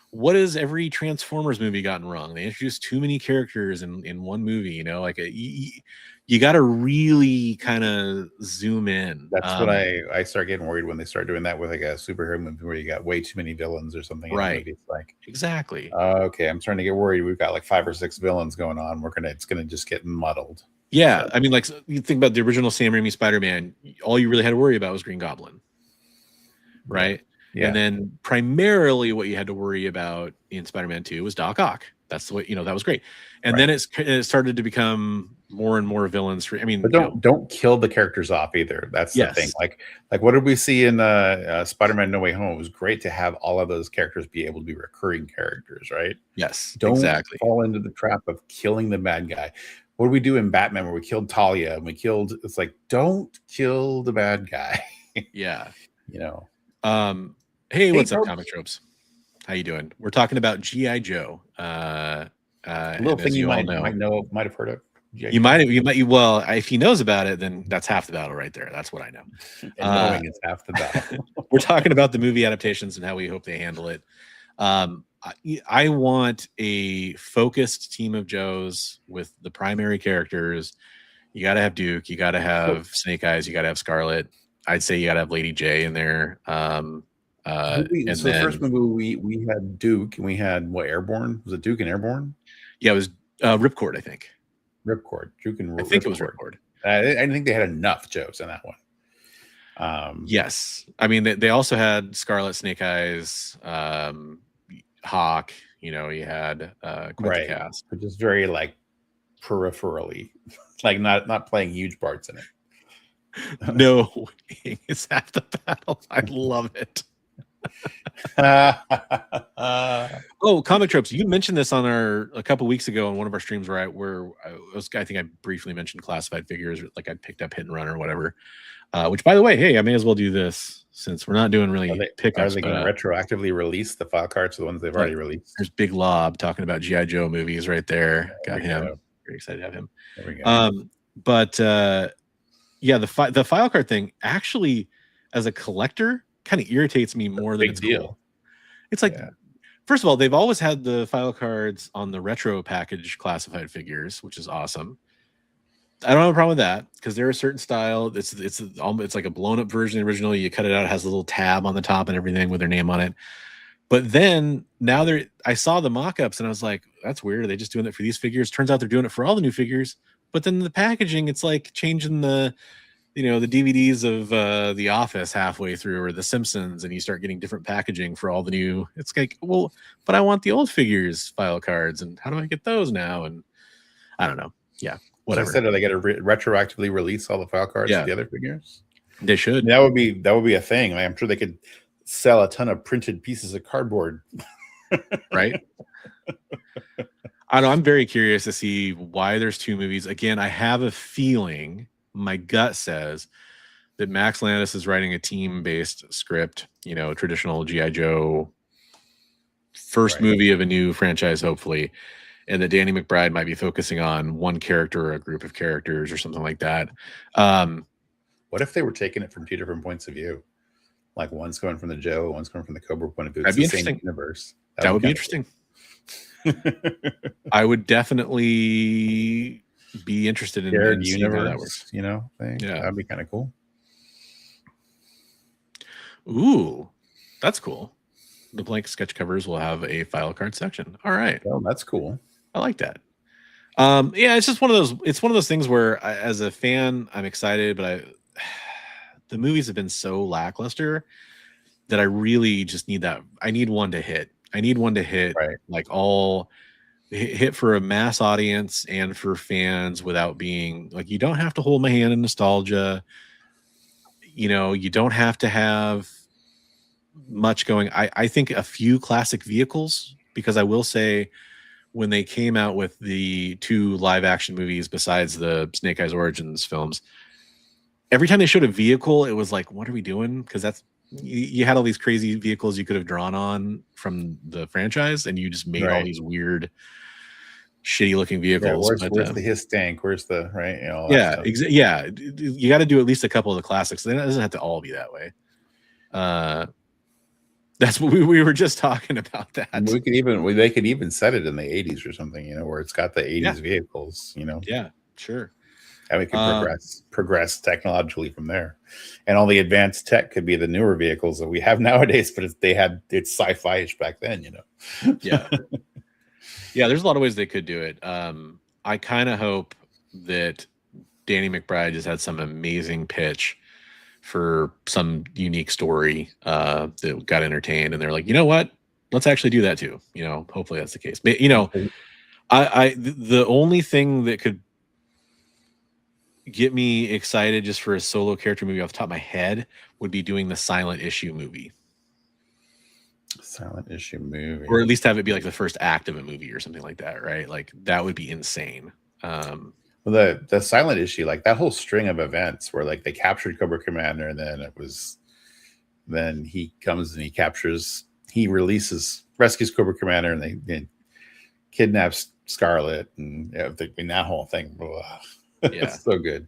What has every Transformers movie gotten wrong? They introduced too many characters in one movie. You know, like you got to really kind of zoom in. That's what I start getting worried when they start doing that with like a superhero movie where you got way too many villains or something. Right. In the movie. It's like exactly. Okay, I'm starting to get worried. We've got like 5 or 6 villains going on. It's gonna just get muddled. Yeah, I mean, like you think about the original Sam Raimi Spider-Man, all you really had to worry about was Green Goblin, right? Yeah. And then primarily what you had to worry about in Spider-Man 2 was Doc Ock. That's what, that was great. And then it started to become more and more villains. But don't kill the characters off either. That's the thing. Like what did we see in Spider-Man No Way Home? It was great to have all of those characters be able to be recurring characters, right? Yes, don't exactly. fall into the trap of killing the bad guy. What did we do in Batman where we killed Talia and it's like, don't kill the bad guy. Yeah. Hey, what's up, Comic Tropes? How you doing? We're talking about G.I. Joe. A little thing you might have heard of. Well, if he knows about it, then that's half the battle right there. That's what I know. And knowing is half the battle. We're talking about the movie adaptations and how we hope they handle it. I want a focused team of Joes with the primary characters. You got to have Duke. You got to have Snake Eyes. You got to have Scarlet. I'd say you got to have Lady J in there. The first movie we had Duke and we had Airborne? Was it Duke and Airborne? Yeah, it was Ripcord, I think. Ripcord. Duke and I think it was Ripcord. I didn't think they had enough Joes in that one. Yes. I mean, they also had Scarlet, Snake Eyes, Hawk. You had quite the cast. Which is very like peripherally, like not playing huge parts in it. No, it's half the battle. I love it. Comic Tropes. You mentioned this on a couple weeks ago on one of our streams where I think I briefly mentioned classified figures, like I picked up Hit and Run or whatever. Which, by the way, hey, I may as well do this since we're not doing really pickups. Are they going to retroactively release the file cards, the ones they've already released? There's Big Lob talking about G.I. Joe movies right there. Got him. Very excited to have him. There we go. The file card thing actually, as a collector, kind of irritates me more than it's cool. It's like, first of all, they've always had the file cards on the retro package classified figures, which is awesome. I don't have a problem with that because they're a certain style. It's like a blown up version of the original. You cut it out, it has a little tab on the top and everything with their name on it. But then now I saw the mock-ups and I was like, that's weird. Are they just doing it for these figures? Turns out they're doing it for all the new figures. But then the packaging, it's like changing the DVDs of The Office halfway through or The Simpsons, and you start getting different packaging for all the new. It's like, well, but I want the old figures file cards, and how do I get those now? And I don't know. Yeah, whatever. So I said, are they going to retroactively release all the file cards to the other figures? They should. That would be a thing. I'm sure they could sell a ton of printed pieces of cardboard. Right. I don't know. I'm very curious to see why there's 2 movies. Again, I have a feeling. My gut says that Max Landis is writing a team-based script, traditional G.I. Joe first movie of a new franchise, hopefully, and that Danny McBride might be focusing on one character or a group of characters or something like that. What if they were taking it from 2 different points of view? Like one's going from the Joe, one's going from the Cobra point of view. That'd be interesting. Same universe. That would be interesting. I would definitely be interested in seeing how that works. Thing. Yeah, that'd be kind of cool. Ooh, that's cool. The blank sketch covers will have a file card section. All right. Well, that's cool. I like that. It's just one of those. It's one of those things where, as a fan, I'm excited, but the movies have been so lackluster that I really just need that. I need one to hit. Like all. Hit for a mass audience and for fans without being like, you don't have to hold my hand in nostalgia. you know, you don't have to have much going. I think a few classic vehicles, because I will say when they came out with the 2 live action movies besides the Snake Eyes Origins films, every time they showed a vehicle, it was like, what are we doing? Because that's, you had all these crazy vehicles you could have drawn on from the franchise, and you just made all these weird, shitty looking vehicles. Where's the his tank? Where's the right? You know, yeah, you got to do at least a couple of the classics. It doesn't have to all be that way. That's what we were just talking about. That they could even set it in the 80s or something, you know, where it's got the 80s vehicles, you know. Yeah, sure. And we could progress technologically from there, and all the advanced tech could be the newer vehicles that we have nowadays. But it's sci-fi-ish back then, you know. Yeah, yeah. There's a lot of ways they could do it. I kind of hope that Danny McBride just had some amazing pitch for some unique story that got entertained, and they're like, you know what, let's actually do that too. You know, hopefully that's the case. But you know, the only thing that could get me excited just for a solo character movie off the top of my head would be doing the silent issue movie. Silent issue movie, or at least have it be like the first act of a movie or something like that, right? Like that would be insane. Well, the silent issue, like that whole string of events where like they captured Cobra Commander, and then he comes and he rescues Cobra Commander, and they kidnaps Scarlet, and that whole thing. Yeah, so good.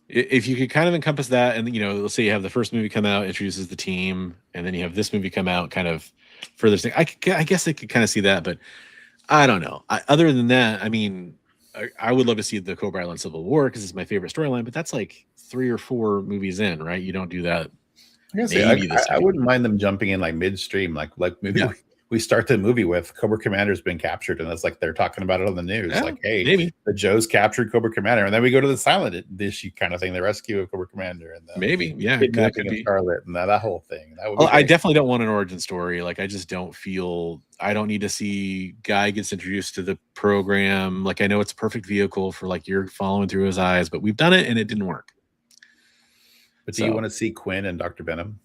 If you could kind of encompass that, and you know, let's say you have the first movie come out, introduces the team, and then you have this movie come out, kind of further thing. I guess I could kind of see that, but I don't know. Other than that, I mean, I would love to see the Cobra Island Civil War because it's my favorite storyline, but that's like 3 or 4 movies in, right? You don't do that. I wouldn't mind them jumping in like midstream, like maybe we start the movie with Cobra Commander's been captured, and it's like they're talking about it on the news, like, hey, maybe the Joes captured Cobra Commander, and then we go to the silent issue kind of thing, the rescue of Cobra Commander, and kidnapping of Scarlet, and that whole thing. I definitely don't want an origin story. Like, I just don't feel I don't need to see Guy gets introduced to the program. Like, I know it's a perfect vehicle for like you're following through his eyes, but we've done it and it didn't work. But do you want to see Quinn and Dr. Venom?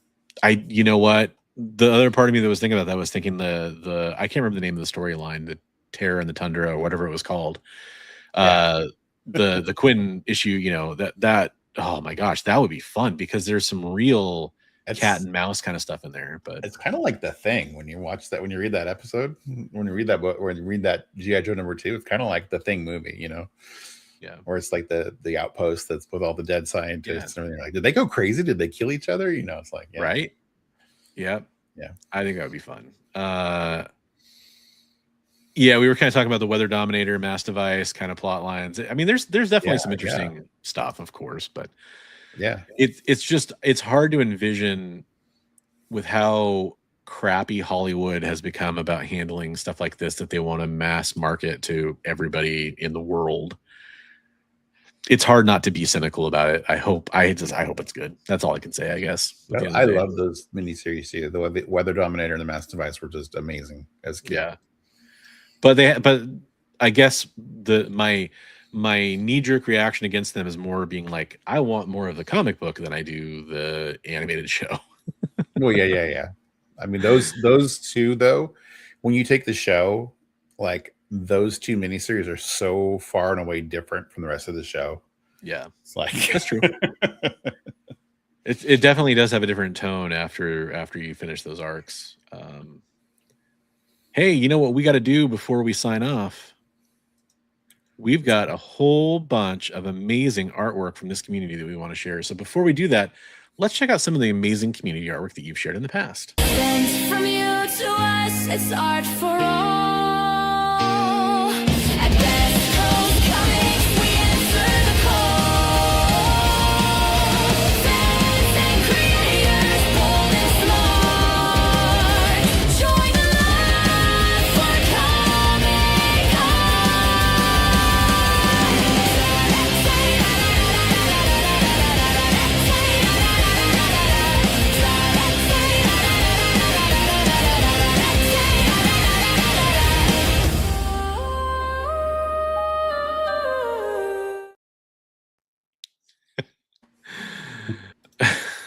You know what? The other part of me that was thinking about that was thinking the I can't remember the name of the storyline, the Terror in the Tundra or whatever it was called. The Quinn issue, you know, that oh my gosh, that would be fun because there's some real cat and mouse kind of stuff in there. But it's kind of like The Thing when you watch that, when you read that episode, when you read that book, when you read that G.I. Joe #2, it's kind of like The Thing movie, you know. Yeah, where it's like the outpost that's with all the dead scientists and everything. Like, did they go crazy? Did they kill each other? You know, it's like right. Yeah. I think that would be fun. Yeah, we were kind of talking about the Weather Dominator, Mass Device kind of plot lines. I mean, there's definitely some interesting stuff, of course, but it's hard to envision with how crappy Hollywood has become about handling stuff like this, that they want to mass market to everybody in the world. It's hard not to be cynical about it. I hope it's good. That's all I can say, I guess. I love those miniseries too. The Weather Dominator and the Mass Device were just amazing as kids. Yeah. But I guess my knee-jerk reaction against them is more being like, I want more of the comic book than I do the animated show. Well, yeah. I mean, those two though, when you take the show, like those two miniseries are so far and away different from the rest of the show. Yeah, it's like that's true. It definitely does have a different tone after you finish those arcs. Hey, you know what we got to do before we sign off? We've got a whole bunch of amazing artwork from this community that we want to share. So before we do that, let's check out some of the amazing community artwork that you've shared in the past. Sent from you to us, it's art for all.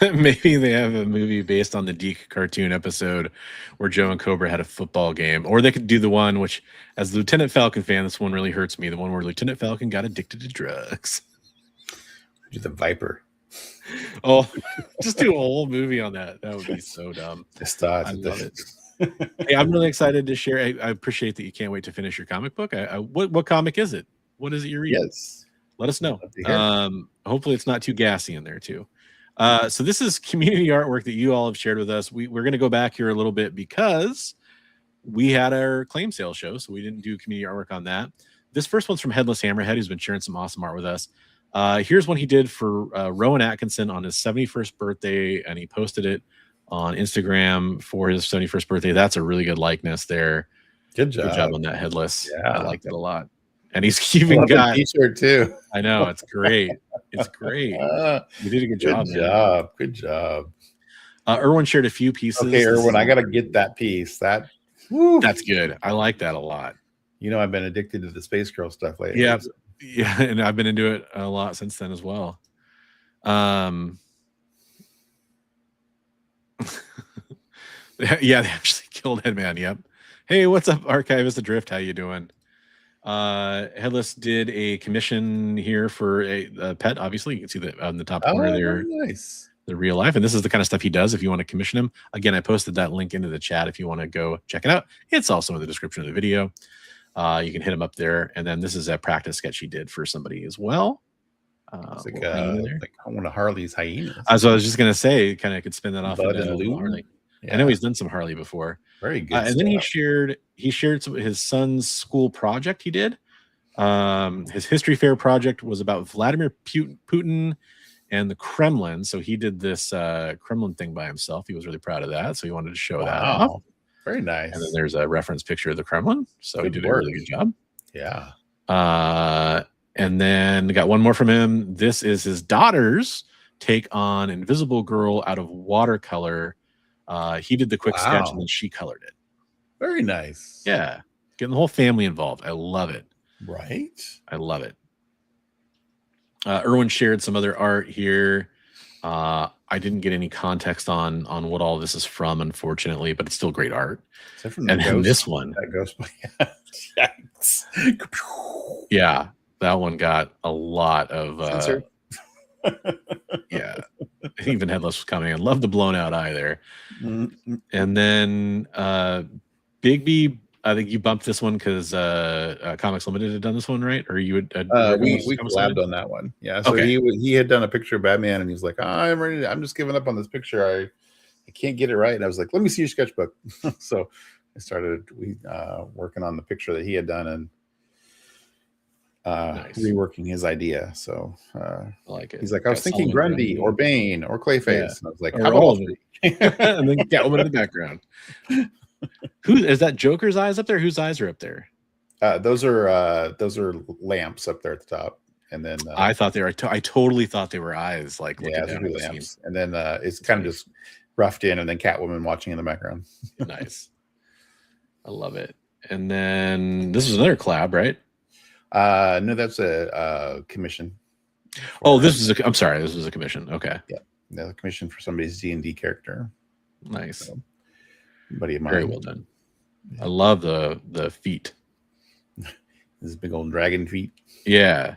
Maybe they have a movie based on the Deke cartoon episode where Joe and Cobra had a football game, or they could do the one which, as the Lieutenant Falcon fan, this one really hurts me. The one where Lieutenant Falcon got addicted to drugs. Do the Viper. Oh, just do a whole movie on that. That would be so dumb. I love it. Hey, I'm really excited to share. I appreciate that you can't wait to finish your comic book. What comic is it? What is it you're reading? Yes. Let us know. Hopefully it's not too gassy in there too. So this is community artwork that you all have shared with us. We're going to go back here a little bit because we had our claim sale show, so we didn't do community artwork on that. This first one's from Headless Hammerhead, who's been sharing some awesome art with us. Here's one he did for Rowan Atkinson on his 71st birthday, and he posted it on Instagram for his 71st birthday. That's a really good likeness there. Good job on that, Headless. Yeah. I like that a lot. And he's even got a t-shirt too. I know, it's great. It's great. You did a good job. Good job. Erwin shared a few pieces. Okay, Erwin, I gotta get that piece. That's good. I like that a lot. You know, I've been addicted to the Space Girl stuff lately. Yeah, yeah, and I've been into it a lot since then as well. Yeah, they actually killed Headman. Yep. Hey, what's up, Archivist Adrift? How you doing? Headless did a commission here for a pet. Obviously, you can see that on the top corner there. Nice. The real life, and this is the kind of stuff he does. If you want to commission him, again, I posted that link into the chat. If you want to go check it out, it's also in the description of the video. You can hit him up there. And then this is a practice sketch he did for somebody as well. It's like one of Harley's hyenas. So I was just gonna say, kind of could spin that off. Bud and Lou. Harley. Yeah. I know he's done some Harley before. Very good. And then he shared his son's school project he did. His history fair project was about Vladimir Putin and the Kremlin. So he did this Kremlin thing by himself. He was really proud of that. So he wanted to show that off. Very nice. And then there's a reference picture of the Kremlin. So he did a really good job. Yeah. And then got one more from him. This is his daughter's take on Invisible Girl out of watercolor. He did the quick sketch and then she colored it. Very nice. Yeah. Getting the whole family involved. I love it. Right. I love it. Erwin shared some other art here. I didn't get any context on what all this is from, unfortunately, but it's still great art. From the and ghost, this one, that ghost, yeah, that one got a lot of yeah. Even Headless was coming. I love the blown out eye there. Mm-hmm. And then Bigby, I think you bumped this one because Comics Limited had done this one, right? Or you would we collabed on that one. Yeah. So he had done a picture of Batman and he was like, I'm ready. I'm just giving up on this picture. I can't get it right. And I was like, let me see your sketchbook. So I started working on the picture that he had done and nice. Reworking his idea. So I like it. He's like, I was thinking Grundy or Bane or Clayface. Yeah. And I was like, or how all about of it? And then Catwoman in the background. Who is that? Joker's eyes up there? Whose eyes are up there? Those are lamps up there at the top. And then I thought they were. I totally thought they were eyes. Like yeah, down at the lamps. And then it's kind of just roughed in, and then Catwoman watching in the background. Nice. I love it. And then this is another collab, right? No, that's a commission. Oh, this is I'm sorry, this was a commission. Okay. Yeah, the commission for somebody's D&D character. Nice. So, buddy of mine. Very well done. I love the feet. This big old dragon feet. Yeah,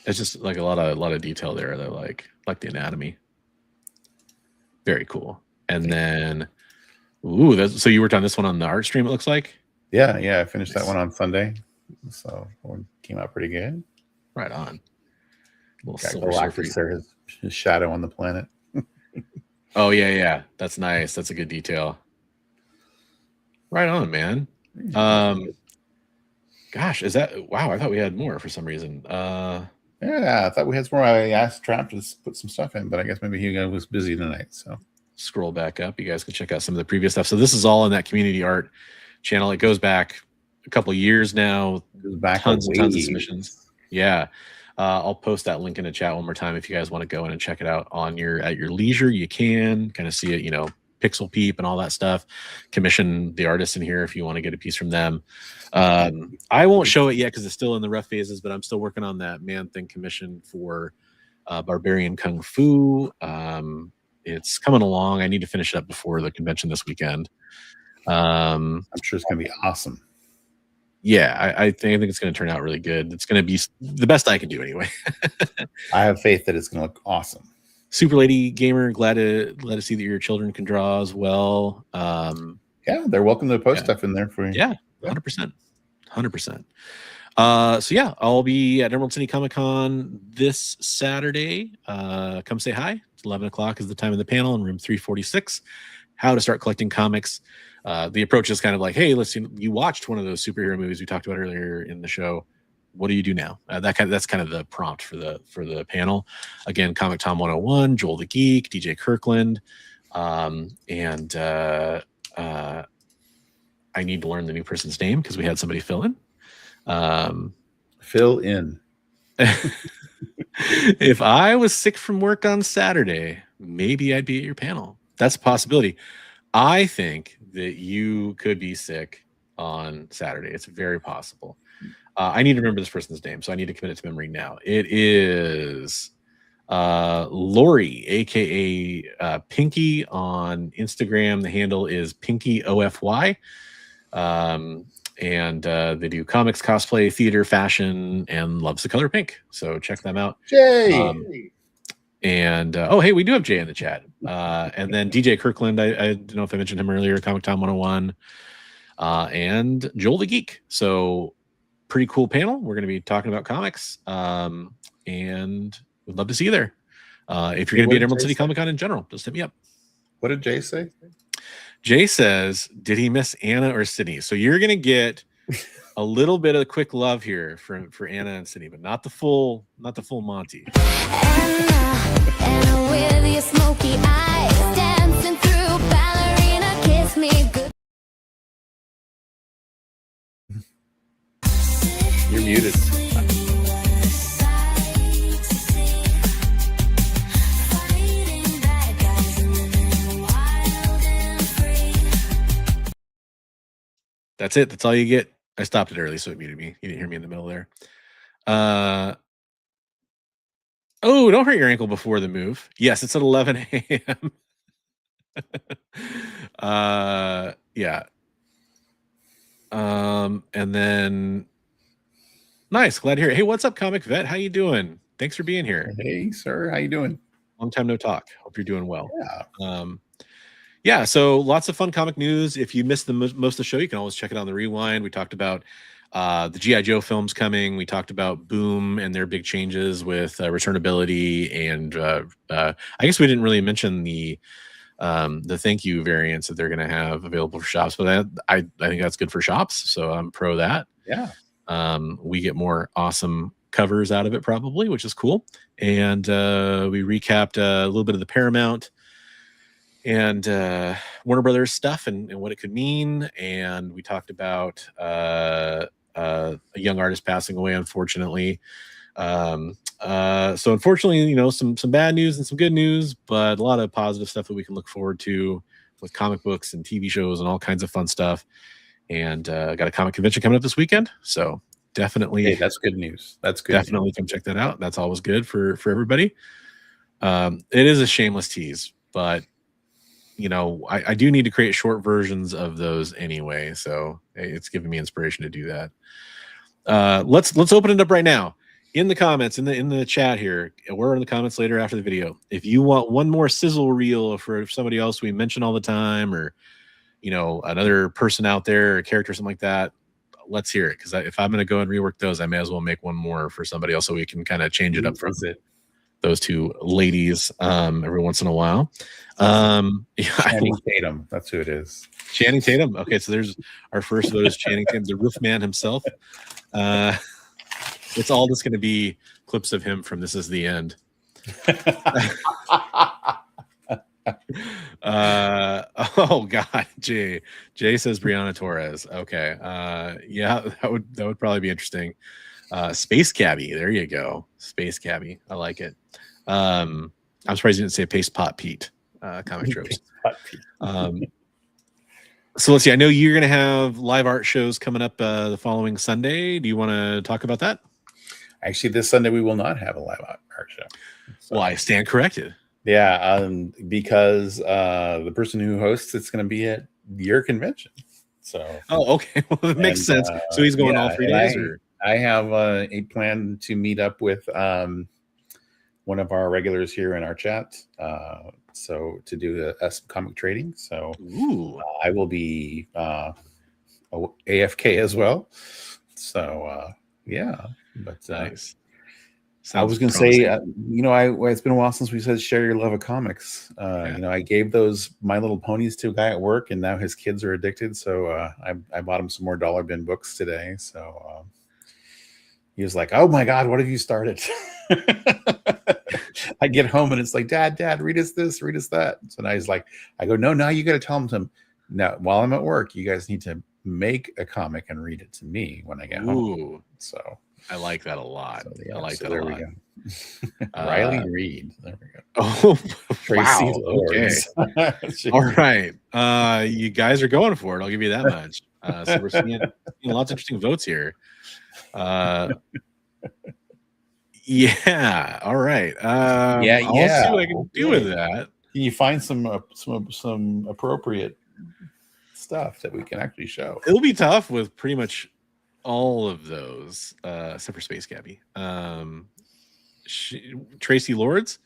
it's just like a lot of detail there. They're like the anatomy. Very cool. And then, so you worked on this one on the art stream. It looks like. Yeah. I finished that one on Sunday, so one came out pretty good. Right on. Galactus there, his shadow on the planet. Oh yeah. That's nice. That's a good detail. Right on, man. Gosh, is that wow? I thought we had more for some reason. Yeah, I thought we had some more. I asked Trap to put some stuff in, but I guess maybe he was busy tonight. So scroll back up. You guys can check out some of the previous stuff. So this is all in that community art channel. It goes back a couple of years now. It goes back tons of submissions. Yeah. I'll post that link in the chat one more time if you guys want to go in and check it out at your leisure. You can kind of see it, pixel peep and all that stuff. Commission the artists in here if you want to get a piece from them. I won't show it yet because it's still in the rough phases, but I'm still working on that Man Thing commission for Barbarian Kung Fu. It's coming along. I need to finish it up before the convention this weekend. I'm sure it's going to be awesome. Yeah, I think it's going to turn out really good. It's going to be the best I can do anyway. I have faith that it's going to look awesome. Super Lady Gamer, glad to see that your children can draw as well. Yeah, they're welcome to post stuff in there for you. Yeah, 100%. 100%. So yeah, I'll be at Emerald City Comic Con this Saturday. Come say hi. It's 11 o'clock is the time of the panel in room 346. How to start collecting comics. The approach is kind of like, hey, listen, you watched one of those superhero movies we talked about earlier in the show. What do you do now? That's kind of the prompt for the panel. Again, Comic Tom 101, Joel the Geek, DJ Kirkland, and I need to learn the new person's name because we had somebody fill in. Fill in. If I was sick from work on Saturday, maybe I'd be at your panel. That's a possibility. I think that you could be sick on Saturday. It's very possible. I need to remember this person's name, so I need to commit it to memory now. It is Lori, aka Pinky on Instagram. The handle is PinkyOFY. And they do comics, cosplay, theater, fashion, and loves the color pink. So check them out. Jay. And oh, hey, we do have Jay in the chat. And then DJ Kirkland, I don't know if I mentioned him earlier, Comic Tom 101, and Joel the Geek. So pretty cool panel. We're going to be talking about comics, and we'd love to see you there. If you're going to be at Emerald City Comic Con in general, just hit me up. What did Jay say? Jay says, did he miss Anna or Sydney? So you're going to get a little bit of quick love here for Anna and Sydney, but not the full Monty. Anna with your smoky eyes, dancing through ballerina, kiss me good. You're muted. That's it. That's all you get. I stopped it early, so it muted me. You didn't hear me in the middle there. Oh, don't hurt your ankle before the move. Yes, it's at 11 a.m. Yeah. And then nice. Glad to hear it. Hey, what's up, Comic Vet? How you doing? Thanks for being here. Hey, sir. How you doing? Long time no talk. Hope you're doing well. Yeah. Yeah, so lots of fun comic news. If you missed most of the show, you can always check it on the rewind. We talked about the G.I. Joe films coming. We talked about Boom and their big changes with returnability, and I guess we didn't really mention the thank you variants that they're going to have available for shops. But I think that's good for shops, so I'm pro that. Yeah. We get more awesome covers out of it probably, which is cool. And we recapped a little bit of the Paramount and Warner Brothers stuff and what it could mean. And we talked about a young artist passing away, unfortunately. So unfortunately, some bad news and some good news, but a lot of positive stuff that we can look forward to with comic books and TV shows and all kinds of fun stuff. And got a comic convention coming up this weekend. So definitely. Hey, that's good news. That's good. Definitely come check that out. That's always good for everybody. It is a shameless tease, but I do need to create short versions of those anyway, so it's giving me inspiration to do that. Let's open it up right now in the comments, in the chat here, or in the comments later after the video. If you want one more sizzle reel for somebody else we mention all the time, or another person out there, or a character, something like that, let's hear it. Because if I'm going to go and rework those, I may as well make one more for somebody else, so we can kind of change it up from those two ladies every once in a while. Channing Tatum, that's who it is. Channing Tatum. Okay, so there's our first vote is Channing Tatum, the roof man himself. It's all just going to be clips of him from This Is the End. Oh God, Jay says Brianna Torres. Okay, yeah, that would probably be interesting. Space Cabbie, there you go. Space Cabbie, I like it. I'm surprised you didn't say Paste Pot Pete. Comic tropes. So let's see. I know you're going to have live art shows coming up the following Sunday. Do you want to talk about that? Actually, this Sunday we will not have a live art show. So. Well, I stand corrected. Yeah, because the person who hosts it's going to be at your convention. So, Oh, okay. Well, it makes sense. So he's going all 3 days, or I have a plan to meet up with one of our regulars here in our chat. So to do some comic trading. So I will be AFK as well. So yeah, but nice. I was going to say, it's been a while since we said share your love of comics. I gave those My Little Ponies to a guy at work, and now his kids are addicted. So I bought him some more dollar bin books today. So he was like, "Oh my God, what have you started?" I get home and it's like, Dad, read us this, read us that. So now he's like, I go, no, now you got to tell him now while I'm at work, you guys need to make a comic and read it to me when I get home. So I like that a lot. So, yeah, I like that there a we lot. go. Riley Reed. There we go. Oh, Tracy wow. Lords. Okay. All right. You guys are going for it. I'll give you that much. So we're seeing lots of interesting votes here. Yeah. All right. I'll see what I can do with that. Can you find some appropriate stuff that we can actually show? It'll be tough with pretty much all of those, except for Space Gabby. Tracy Lords.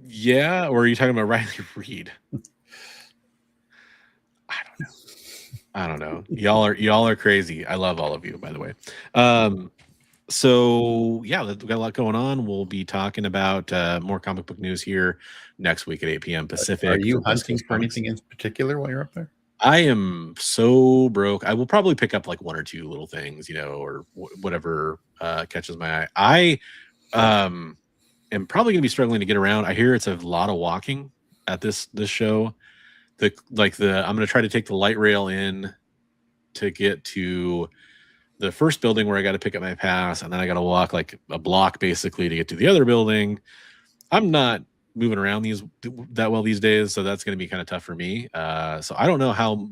Yeah, or are you talking about Riley Reed? I don't know. Y'all are crazy. I love all of you, by the way. So yeah, we've got a lot going on. We'll be talking about more comic book news here next week at 8 p.m. Pacific. Are you hunting for anything in particular while you're up there? I am so broke. I will probably pick up like one or two little things, or whatever catches my eye. I am probably going to be struggling to get around. I hear it's a lot of walking at this show. I'm going to try to take the light rail in to get to the first building where I got to pick up my pass, and then I got to walk like a block basically to get to the other building. I'm not moving around that well these days, so that's going to be kind of tough for me. So I don't know how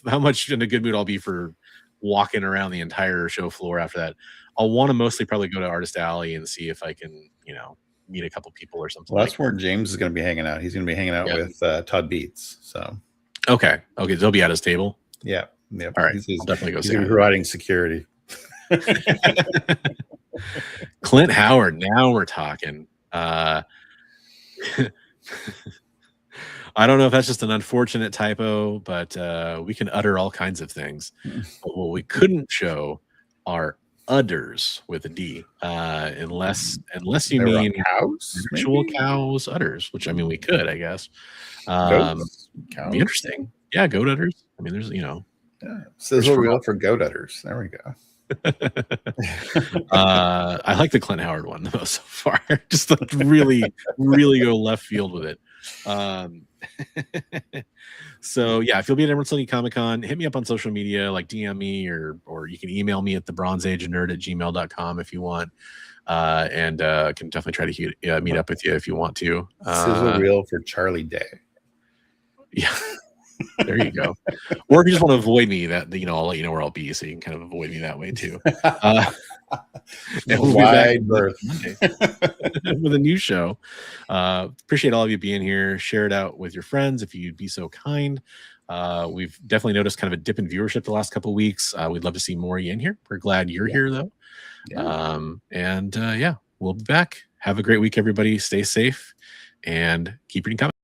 much in a good mood I'll be for walking around the entire show floor after that. I'll want to mostly probably go to Artist Alley and see if I can, meet a couple people or something. Well, that's where James is going to be hanging out. He's going to be hanging out with Todd Beats. So okay, they'll be at his table. Yeah. All right, I'll definitely go see him. Providing security. Clint Howard. Now we're talking. I don't know if that's just an unfortunate typo, but we can utter all kinds of things. But what we couldn't show are udders with a D, unless you mean cows, actual cows udders, which I mean we could, I guess. Cows. Be interesting. Yeah, goat udders. I mean, there's sizzle reel for goat udders. There we go. I like the Clint Howard one the most so far. Just like really go left field with it. So yeah, if you'll be at Emerald City Comic Con, hit me up on social media, like DM me or you can email me at thebronzeagenerd@gmail.com if you want. And can definitely try to meet up with you if you want to. Sizzle reel for Charlie Day. Yeah. There you go. Or if you just want to avoid me, I'll let you know where I'll be, so you can kind of avoid me that way too. And we'll wide berth with a new show. Appreciate all of you being here. Share it out with your friends if you'd be so kind. We've definitely noticed kind of a dip in viewership the last couple of weeks. We'd love to see more of you in here. We're glad you're here though. Yeah. We'll be back. Have a great week, everybody. Stay safe and keep reading comics.